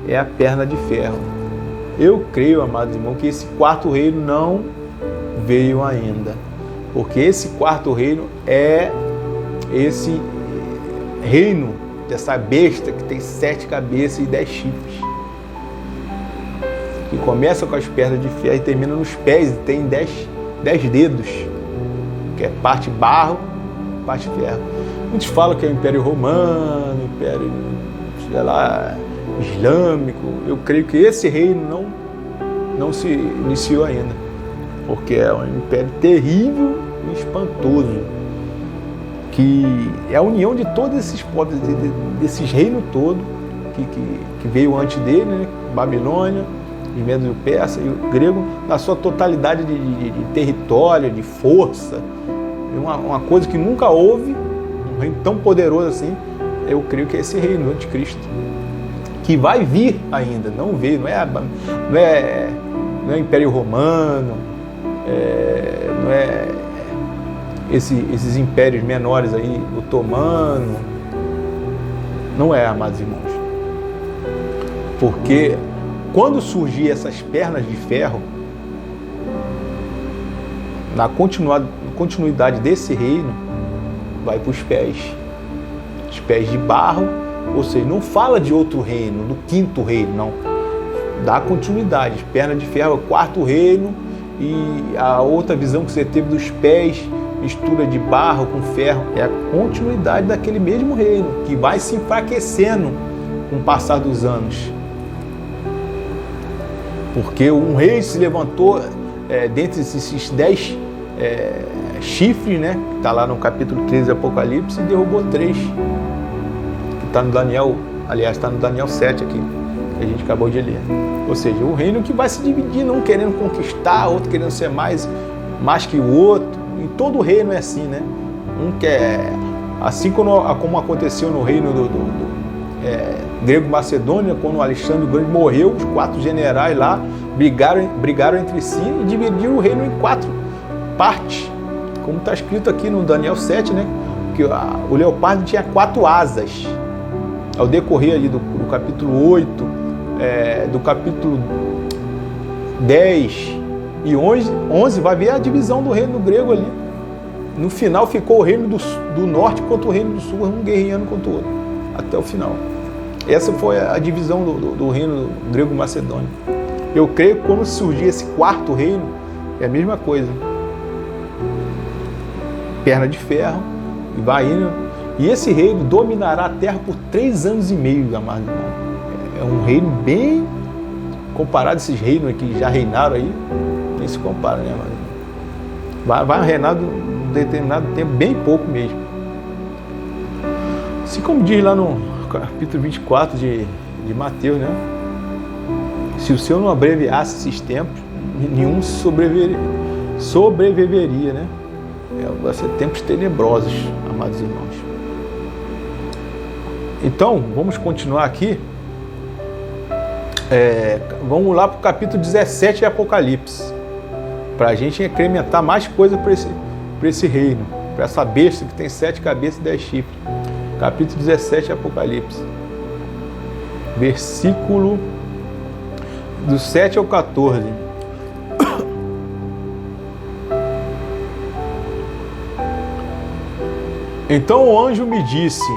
é a perna de ferro. Eu creio, amados irmãos, que esse quarto reino não veio ainda. Porque esse quarto reino é esse reino dessa besta que tem 7 cabeças e 10 chifres. Que começa com as pernas de ferro e termina nos pés e tem 10 dedos. Que é parte barro, parte ferro. Muitos falam que é o Império Romano, Império, sei lá, Islâmico. Eu creio que esse reino não se iniciou ainda, porque é um império terrível e espantoso, que é a união de todos esses povos, desses reinos todos, que veio antes dele, né? Babilônia, os Medos e o Persa e o grego, na sua totalidade de território, de força. Uma coisa que nunca houve, um reino tão poderoso assim, eu creio que é esse reino do Anticristo, que vai vir ainda, não veio, não é Império Romano, não é esses impérios menores aí, otomano, não é, amados irmãos. Porque quando surgir essas pernas de ferro, na continuidade desse reino, vai para os pés de barro, ou seja, não fala de outro reino, do 5º reino, não. Dá continuidade, perna de ferro é o 4º reino, e a outra visão que você teve dos pés, mistura de barro com ferro, é a continuidade daquele mesmo reino, que vai se enfraquecendo com o passar dos anos. Porque um rei se levantou dentre esses 10 chifres, né? Que está lá no capítulo 13 do Apocalipse, e derrubou 3. Que está no Daniel, aliás, está no Daniel 7 aqui, que a gente acabou de ler. Ou seja, o reino que vai se dividir, um querendo conquistar, outro querendo ser mais que o outro. Em todo reino é assim, né? Um quer, assim como aconteceu no reino do grego Macedônia, quando Alexandre o Grande morreu, os 4 generais lá brigaram entre si e dividiram o reino em 4 partes, como está escrito aqui no Daniel 7, né? Que o leopardo tinha 4 asas. Ao decorrer ali do capítulo 8, do capítulo 10 e 11, vai ver a divisão do reino grego ali. No final ficou o reino do norte contra o reino do sul, um guerreando contra o outro, até o final. Essa foi a divisão do reino grego macedônio. Eu creio que quando surgir esse quarto reino, é a mesma coisa. Perna de ferro, e vai indo. E esse reino dominará a terra por 3 anos e meio, amado irmão. É um reino bem comparado a esses reinos que já reinaram aí, nem se compara, né, amado? Vai reinar um determinado tempo, bem pouco mesmo. Assim como diz lá no capítulo 24 de Mateus, né? Se o Senhor não abreviasse esses tempos, nenhum sobreviveria, né? Vai ser tempos tenebrosos, amados irmãos. Então, vamos continuar aqui. Vamos lá para o capítulo 17 de Apocalipse, para a gente incrementar mais coisa para esse reino, para essa besta que tem 7 cabeças e 10 chifres. Capítulo 17 de Apocalipse, versículo do 7 ao 14. Então o anjo me disse: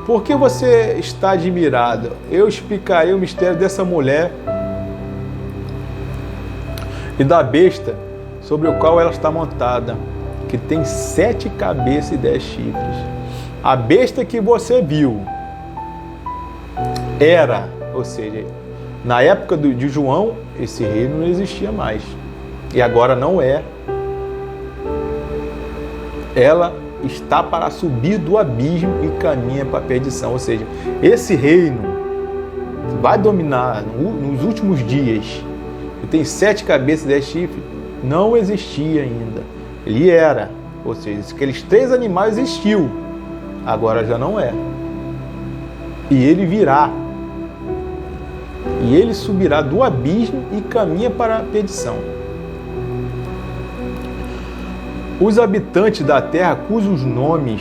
por que você está admirado? Eu explicarei o mistério dessa mulher e da besta sobre o qual ela está montada, que tem 7 cabeças e 10 chifres. A besta que você viu era, ou seja, na época de João, esse reino não existia mais. E agora não é. Ela está para subir do abismo e caminha para a perdição. Ou seja, esse reino vai dominar nos últimos dias, que tem 7 cabeças e 10 chifres, não existia ainda. Ele era, ou seja, aqueles 3 animais existiu, agora já não é. E ele virá. E ele subirá do abismo e caminha para a perdição. Os habitantes da terra, cujos nomes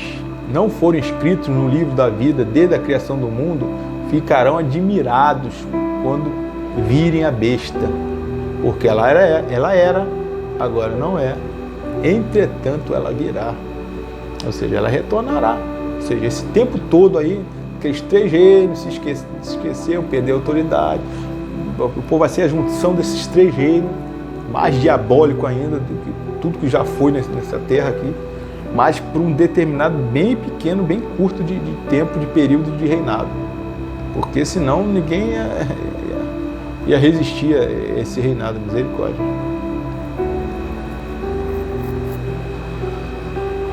não foram escritos no livro da vida desde a criação do mundo, ficarão admirados quando virem a besta, porque ela era, agora não é. Entretanto, ela virá, ou seja, ela retornará. Ou seja, esse tempo todo aí, aqueles 3 reinos se esqueceram, perderam a autoridade. O povo vai ser a junção desses 3 reinos, mais diabólico ainda do que tudo que já foi nessa terra aqui, mas por um determinado bem pequeno, bem curto de tempo, de período de reinado. Porque senão ninguém ia resistir a esse reinado, misericórdia.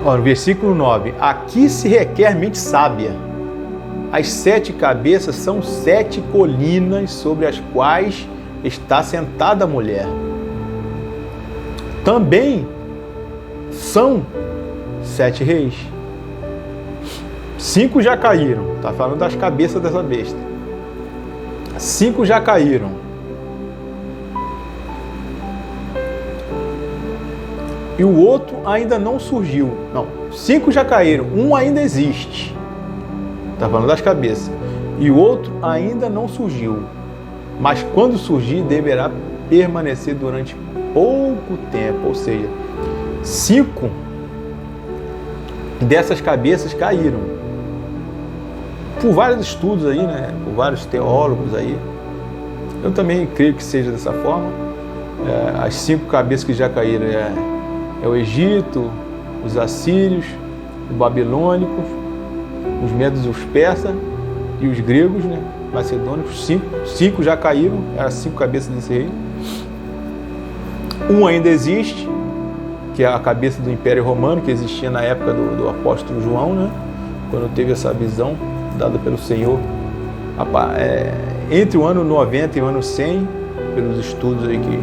Ora, versículo 9. Aqui se requer mente sábia. As 7 cabeças são 7 colinas sobre as quais está sentada a mulher. Também são 7 reis. 5 já caíram. Está falando das cabeças dessa besta. 5 já caíram. E o outro ainda não surgiu. Não, 5 já caíram. Um ainda existe. Está falando das cabeças. E o outro ainda não surgiu. Mas quando surgir, deverá permanecer durante pouco tempo. Ou seja, 5 dessas cabeças caíram. Por vários estudos aí, né? Por vários teólogos aí. Eu também creio que seja dessa forma. As 5 cabeças que já caíram é o Egito, os assírios, os babilônicos, os medos e os persas e os gregos, né? Macedônicos. 5 já caíram, eram 5 cabeças desse reino. Um ainda existe, que é a cabeça do Império Romano, que existia na época do apóstolo João, né? Quando teve essa visão dada pelo Senhor, entre o ano 90 e o ano 100, pelos estudos aí que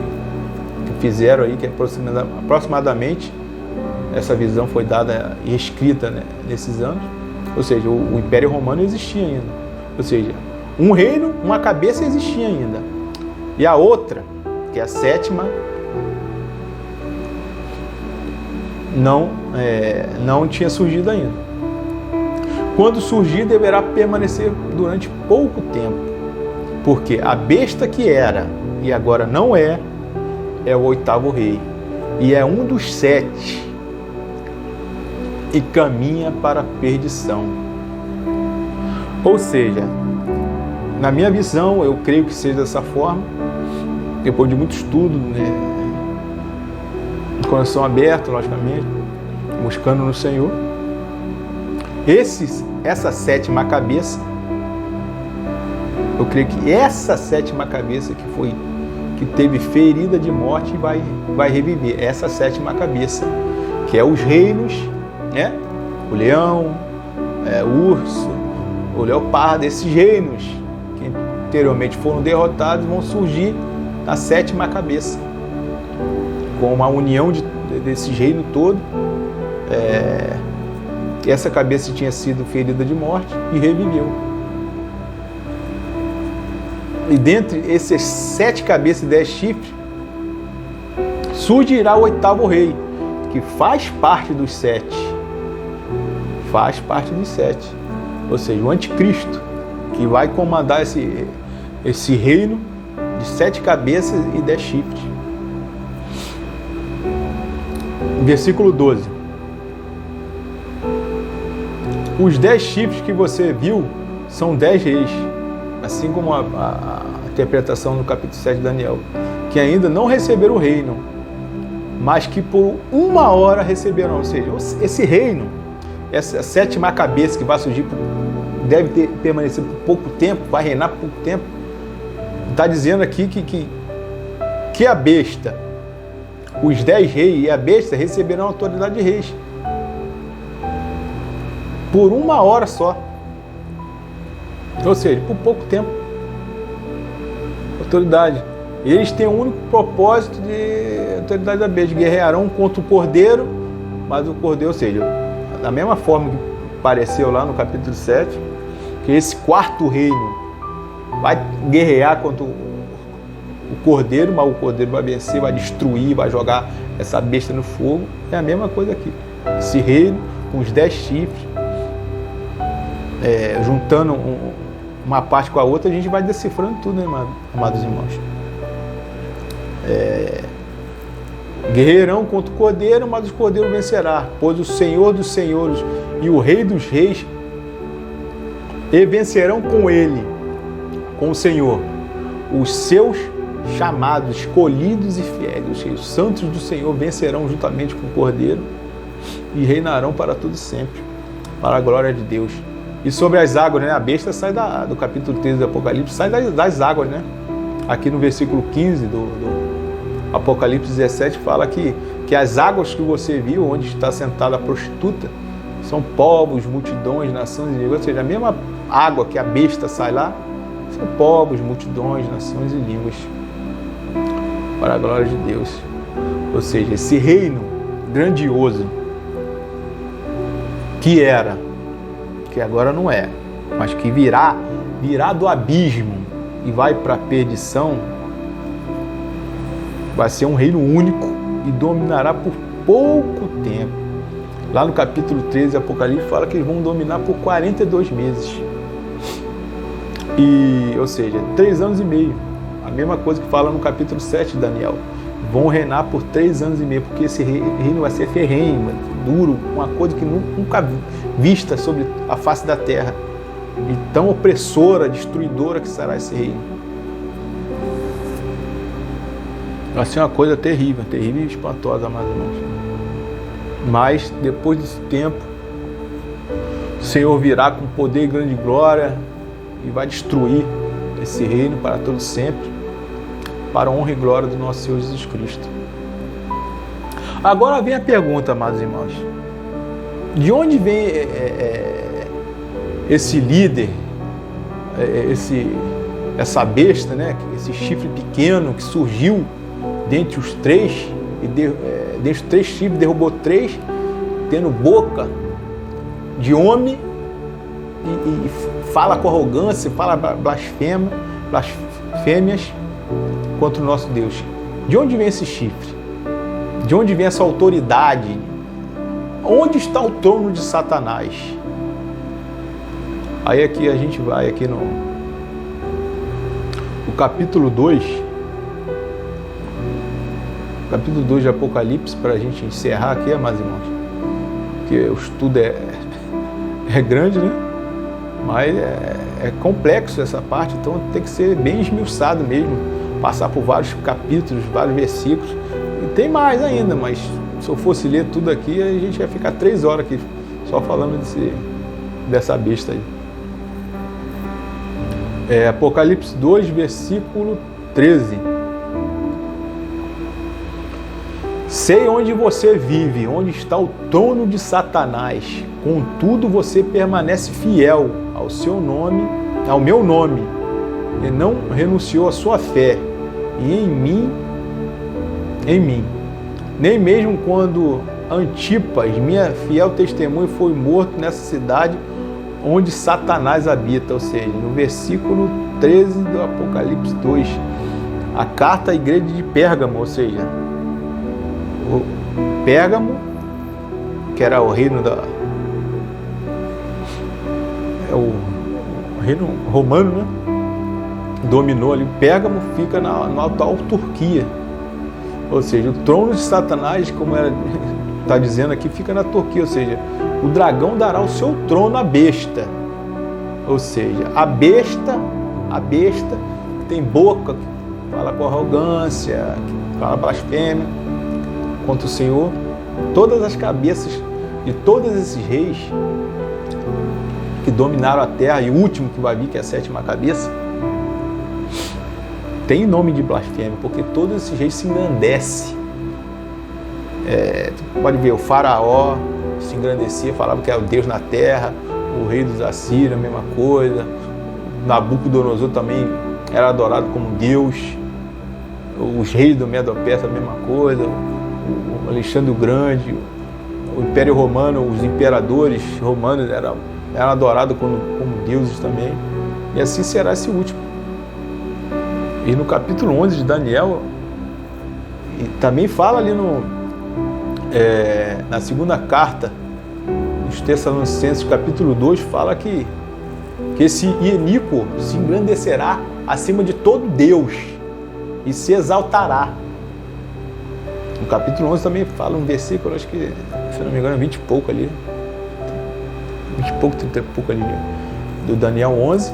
fizeram aí, que aproximadamente essa visão foi dada e escrita, né, nesses anos. Ou seja, o Império Romano existia ainda. Ou seja, um reino, uma cabeça existia ainda. E a outra, que é a 7ª, não tinha surgido ainda. Quando surgir, deverá permanecer durante pouco tempo, porque a besta que era e agora não é o 8º rei, e é um dos 7, e caminha para a perdição. Ou seja, na minha visão, eu creio que seja dessa forma, depois de muito estudo, né, de coração aberto, logicamente, buscando no Senhor, essa sétima cabeça, eu creio que essa sétima cabeça que teve ferida de morte vai reviver, essa sétima cabeça, que é os reinos, né? O leão, o urso, o leopardo, esses reinos que anteriormente foram derrotados vão surgir na sétima cabeça, com uma união desses reinos todos. Essa cabeça tinha sido ferida de morte e reviveu. E dentre esses 7 cabeças e 10 chifres, surgirá o 8º rei, que faz parte dos 7. Faz parte dos 7. Ou seja, o anticristo, que vai comandar esse reino de 7 cabeças e 10 chifres. Versículo 12. Os 10 chifres que você viu são 10 reis, assim como a interpretação no capítulo 7 de Daniel, que ainda não receberam o reino, mas que por 1 hora receberão. Ou seja, esse reino, essa sétima cabeça que vai surgir, deve permanecer por pouco tempo, vai reinar por pouco tempo. Está dizendo aqui que a besta, os 10 reis e a besta receberão a autoridade de reis. Por 1 hora só. Ou seja, por pouco tempo. Autoridade. E eles têm o único propósito de autoridade da besta. Guerrearão contra o cordeiro, mas o cordeiro, ou seja, da mesma forma que apareceu lá no capítulo 7, que esse 4º reino vai guerrear contra o cordeiro, mas o cordeiro vai vencer, vai destruir, vai jogar essa besta no fogo. É a mesma coisa aqui. Esse reino com os 10 chifres, juntando uma parte com a outra, a gente vai decifrando tudo, né, amados irmãos? Guerreirão contra o cordeiro, mas o cordeiro vencerá, pois o Senhor dos senhores e o Rei dos reis e vencerão com ele, com o Senhor, os seus chamados, escolhidos e fiéis. Ou seja, os santos do Senhor vencerão juntamente com o cordeiro e reinarão para todo sempre, para a glória de Deus. E sobre as águas, né? A besta sai do capítulo 13 do Apocalipse, sai das águas, né? Aqui no versículo 15 do Apocalipse 17 fala que as águas que você viu, onde está sentada a prostituta, são povos, multidões, nações e línguas. Ou seja, a mesma água que a besta sai lá, são povos, multidões, nações e línguas, para a glória de Deus. Ou seja, esse reino grandioso que era, que agora não é, mas que virá do abismo e vai para a perdição, vai ser um reino único e dominará por pouco tempo. Lá no capítulo 13 do Apocalipse fala que eles vão dominar por 42 meses. Ou seja, 3 anos e meio. A mesma coisa que fala no capítulo 7 de Daniel. Vão reinar por 3 anos e meio, porque esse reino vai ser ferrenho, duro, uma coisa que nunca vista sobre a face da terra. E tão opressora, destruidora que será esse reino. Vai ser uma coisa terrível, terrível e espantosa, amados irmãos. Mas, depois desse tempo, o Senhor virá com poder e grande glória e vai destruir esse reino para todo sempre, para a honra e glória do nosso Senhor Jesus Cristo. Agora vem a pergunta, amados irmãos. De onde vem esse líder, essa besta, né? Esse chifre pequeno que surgiu dentre os 3, e dentre os 3 chifres derrubou 3, tendo boca de homem e fala com arrogância, fala blasfêmias contra o nosso Deus. De onde vem esse chifre? De onde vem essa autoridade? Onde está o trono de Satanás? Aí aqui a gente vai aqui no capítulo 2, capítulo 2 de Apocalipse, para a gente encerrar aqui, amados irmãos, porque o estudo é grande, né? Mas é complexo essa parte, então tem que ser bem esmiuçado mesmo, passar por vários capítulos, vários versículos. E tem mais ainda, mas se eu fosse ler tudo aqui, a gente ia ficar 3 horas aqui só falando dessa besta aí. Apocalipse 2, versículo 13. Sei onde você vive, onde está o trono de Satanás. Contudo, você permanece fiel ao seu nome, ao meu nome, e não renunciou à sua fé. E em mim, nem mesmo quando Antipas, minha fiel testemunha, foi morto nessa cidade onde Satanás habita. Ou seja, no versículo 13 do Apocalipse 2, a carta à igreja de Pérgamo, ou seja, o Pérgamo, que era o reino o reino romano, né? Dominou ali. Pérgamo fica na atual Turquia. Ou seja, o trono de Satanás, como está dizendo aqui, fica na Turquia. Ou seja, o dragão dará o seu trono à besta. Ou seja, a besta que tem boca, que fala com arrogância, que fala blasfêmia contra o Senhor. Todas as cabeças de todos esses reis que dominaram a terra, e o último que vai vir, que é a 7ª cabeça, tem nome de blasfêmia, porque todos esses reis se engrandecem. Pode ver, o faraó se engrandecia, falava que era o Deus na terra, o rei dos Assírios, a mesma coisa, Nabucodonosor também era adorado como Deus, os reis do Medo-Persa, a mesma coisa, o Alexandre o Grande, o Império Romano, os imperadores romanos eram adorados como deuses também, e assim será esse último. E no capítulo 11 de Daniel, e também fala ali na segunda carta dos Tessalonicenses, capítulo 2, fala que esse iníquo se engrandecerá acima de todo Deus e se exaltará. No capítulo 11 também fala um versículo, acho que, se não me engano, 20 e pouco ali, 20 e pouco, 30 e pouco ali, do Daniel 11.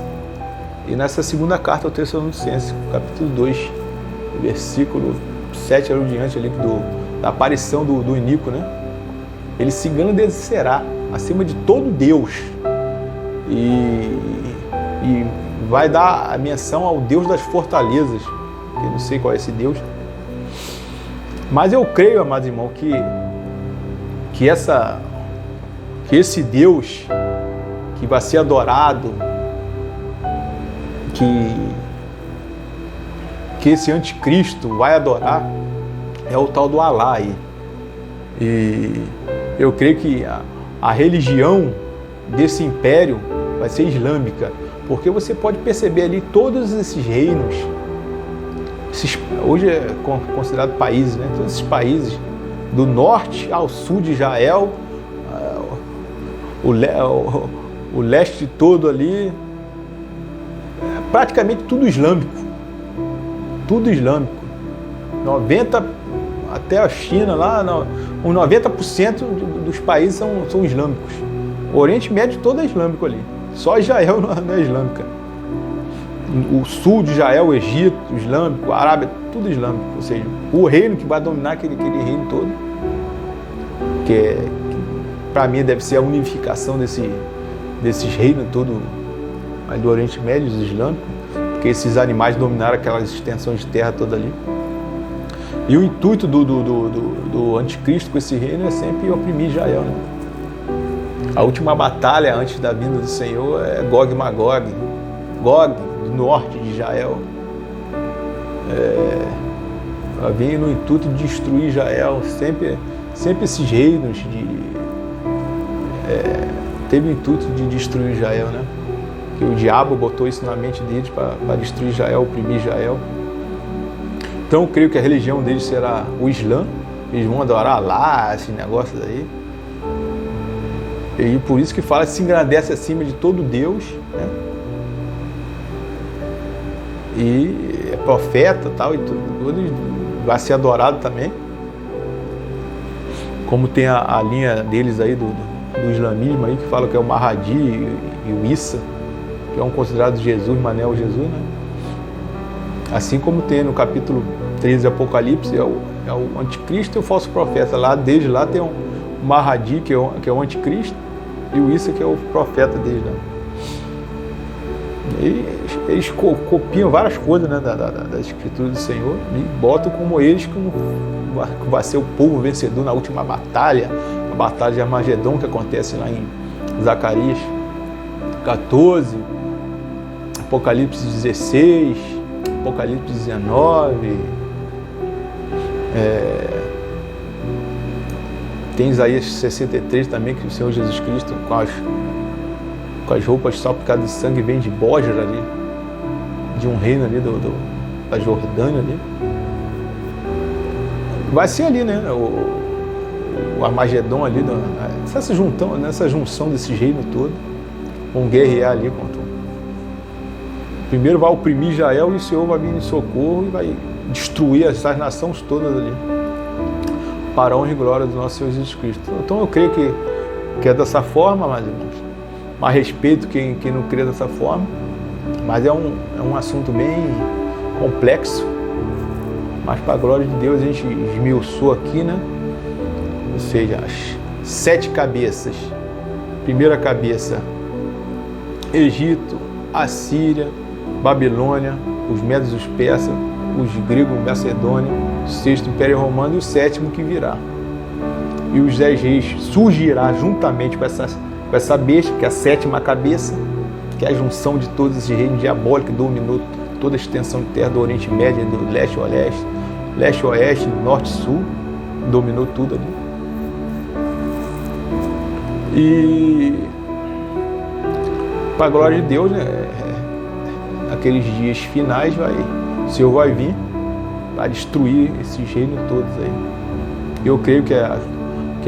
E nessa segunda carta ao Tessalonicenses, capítulo 2, versículo 7 ali diante ali da aparição do iníquo, né? Ele se engrandecerá acima de todo Deus e vai dar a menção ao Deus das fortalezas, que eu não sei qual é esse Deus, mas eu creio, amados irmãos, que esse Deus que vai ser adorado, que esse anticristo vai adorar, é o tal do Alá aí. E eu creio que a religião desse império vai ser islâmica, porque você pode perceber ali todos esses reinos, hoje é considerado países, né? Todos esses países, do norte ao sul de Israel, o leste todo ali, praticamente tudo islâmico. Tudo islâmico. 90% até a China lá, uns 90% dos países são islâmicos. O Oriente Médio todo é islâmico ali. Só Israel não é islâmica. O sul de Israel, o Egito, o islâmico, a Arábia, tudo islâmico. Ou seja, o reino que vai dominar aquele reino todo, que para mim deve ser a unificação desses reinos todos do Oriente Médio, os islâmicos, porque esses animais dominaram aquelas extensões de terra toda ali. E o intuito do anticristo com esse reino é sempre oprimir Israel, né? A última batalha antes da vinda do Senhor é Gog e Magog. Gog, do norte de Israel, vem no intuito de destruir Israel. Sempre esses reinos teve o intuito de destruir Israel, né? Que o diabo botou isso na mente deles para destruir Israel, oprimir Israel. Então eu creio que a religião deles será o Islã. Eles vão adorar Alá, esses negócios aí. E por isso que fala que se engrandece acima de todo Deus, né? E é profeta tal, e tudo, vai ser adorado também. Como tem a linha deles aí do islamismo aí, que fala que é o Mahdi e o Issa, que é um considerado Jesus, mas não é o Jesus, né? Assim como tem no capítulo 13 de Apocalipse, é o anticristo e o falso profeta. Desde lá tem o Mahdi, que é o anticristo, e o Issa, que é o profeta desde lá. Eles copiam várias coisas, né, da escritura do Senhor e botam como eles que vai ser o povo vencedor na última batalha, a batalha de Armagedon, que acontece lá em Zacarias 14, Apocalipse 16, Apocalipse 19, tem Isaías 63 também, que o Senhor Jesus Cristo com as roupas salpicadas de sangue vem de Bósra ali, de um reino ali da Jordânia ali. Vai ser ali, né, o Armagedon ali, nessa junção desses reinos todos, vão guerrear ali contra. Primeiro vai oprimir Israel e o Senhor vai vir em socorro e vai destruir essas nações todas ali, para a honra e glória do nosso Senhor Jesus Cristo. Então eu creio que é dessa forma, meus irmãos. Mas respeito quem não crê dessa forma, mas é um assunto bem complexo, mas para a glória de Deus a gente esmiuçou aqui, né? Ou seja, as 7 cabeças. Primeira cabeça, Egito, Assíria, Babilônia, os medos, os persas, os gregos, Macedônia, o 6º Império Romano e o 7º que virá. E os 10 reis surgirá juntamente com essa besta, que é a 7ª cabeça, que é a junção de todos esses reinos diabólicos que dominou toda a extensão de terra do Oriente Médio, do leste a oeste, norte e sul, dominou tudo ali. E para a glória de Deus, né, naqueles dias finais o Senhor vai vir para destruir esses reinos todos aí. Eu creio que a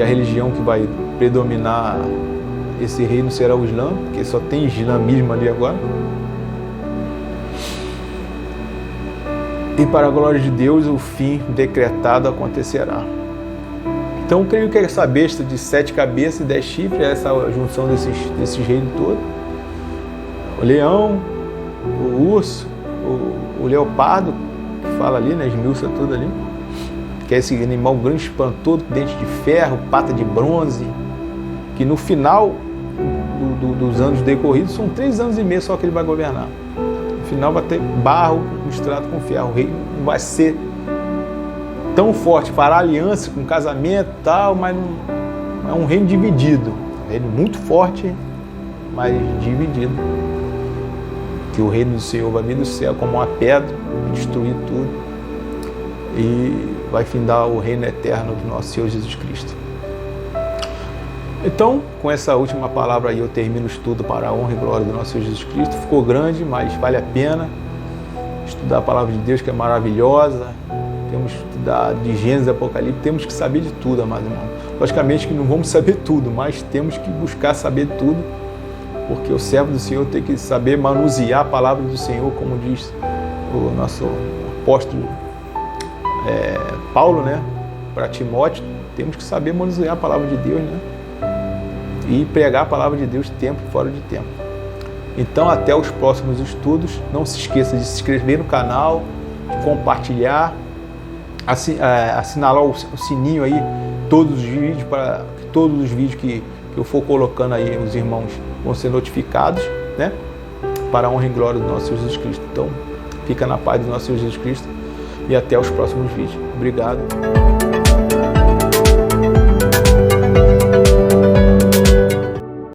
religião que vai predominar esse reino será o Islã, porque só tem islamismo ali agora. E para a glória de Deus, o fim decretado acontecerá. Então, eu creio que essa besta de 7 cabeças e 10 chifres é essa junção desses reinos todos. O leão, o urso, o leopardo, que fala ali, né, esmiuça tudo ali, que é esse animal grande, espantoso, dente de ferro, pata de bronze, que no final dos anos decorridos, são 3 anos e meio só que ele vai governar. No final vai ter barro misturado com ferro. O rei não vai ser tão forte, fará aliança com casamento e tal, mas não é um reino dividido. É um reino muito forte, mas dividido. Que o reino do Senhor vai vir do céu como uma pedra, destruir tudo, e vai findar o reino eterno do nosso Senhor Jesus Cristo. Então, com essa última palavra aí, eu termino o estudo para a honra e glória do nosso Senhor Jesus Cristo. Ficou grande, mas vale a pena estudar a palavra de Deus, que é maravilhosa. Temos que estudar de Gênesis e Apocalipse, temos que saber de tudo, amado irmão. Logicamente que não vamos saber tudo, mas temos que buscar saber tudo, porque o servo do Senhor tem que saber manusear a palavra do Senhor, como diz o nosso apóstolo Paulo, né, para Timóteo. Temos que saber manusear a palavra de Deus, né, e pregar a palavra de Deus tempo e fora de tempo. Então, até os próximos estudos. Não se esqueça de se inscrever no canal, de compartilhar, assinalar o sininho aí, todos os vídeos, para que todos os vídeos que eu for colocando aí, os irmãos vão ser notificados, né? Para a honra e glória do nosso Senhor Jesus Cristo. Então, fica na paz do nosso Senhor Jesus Cristo e até os próximos vídeos. Obrigado.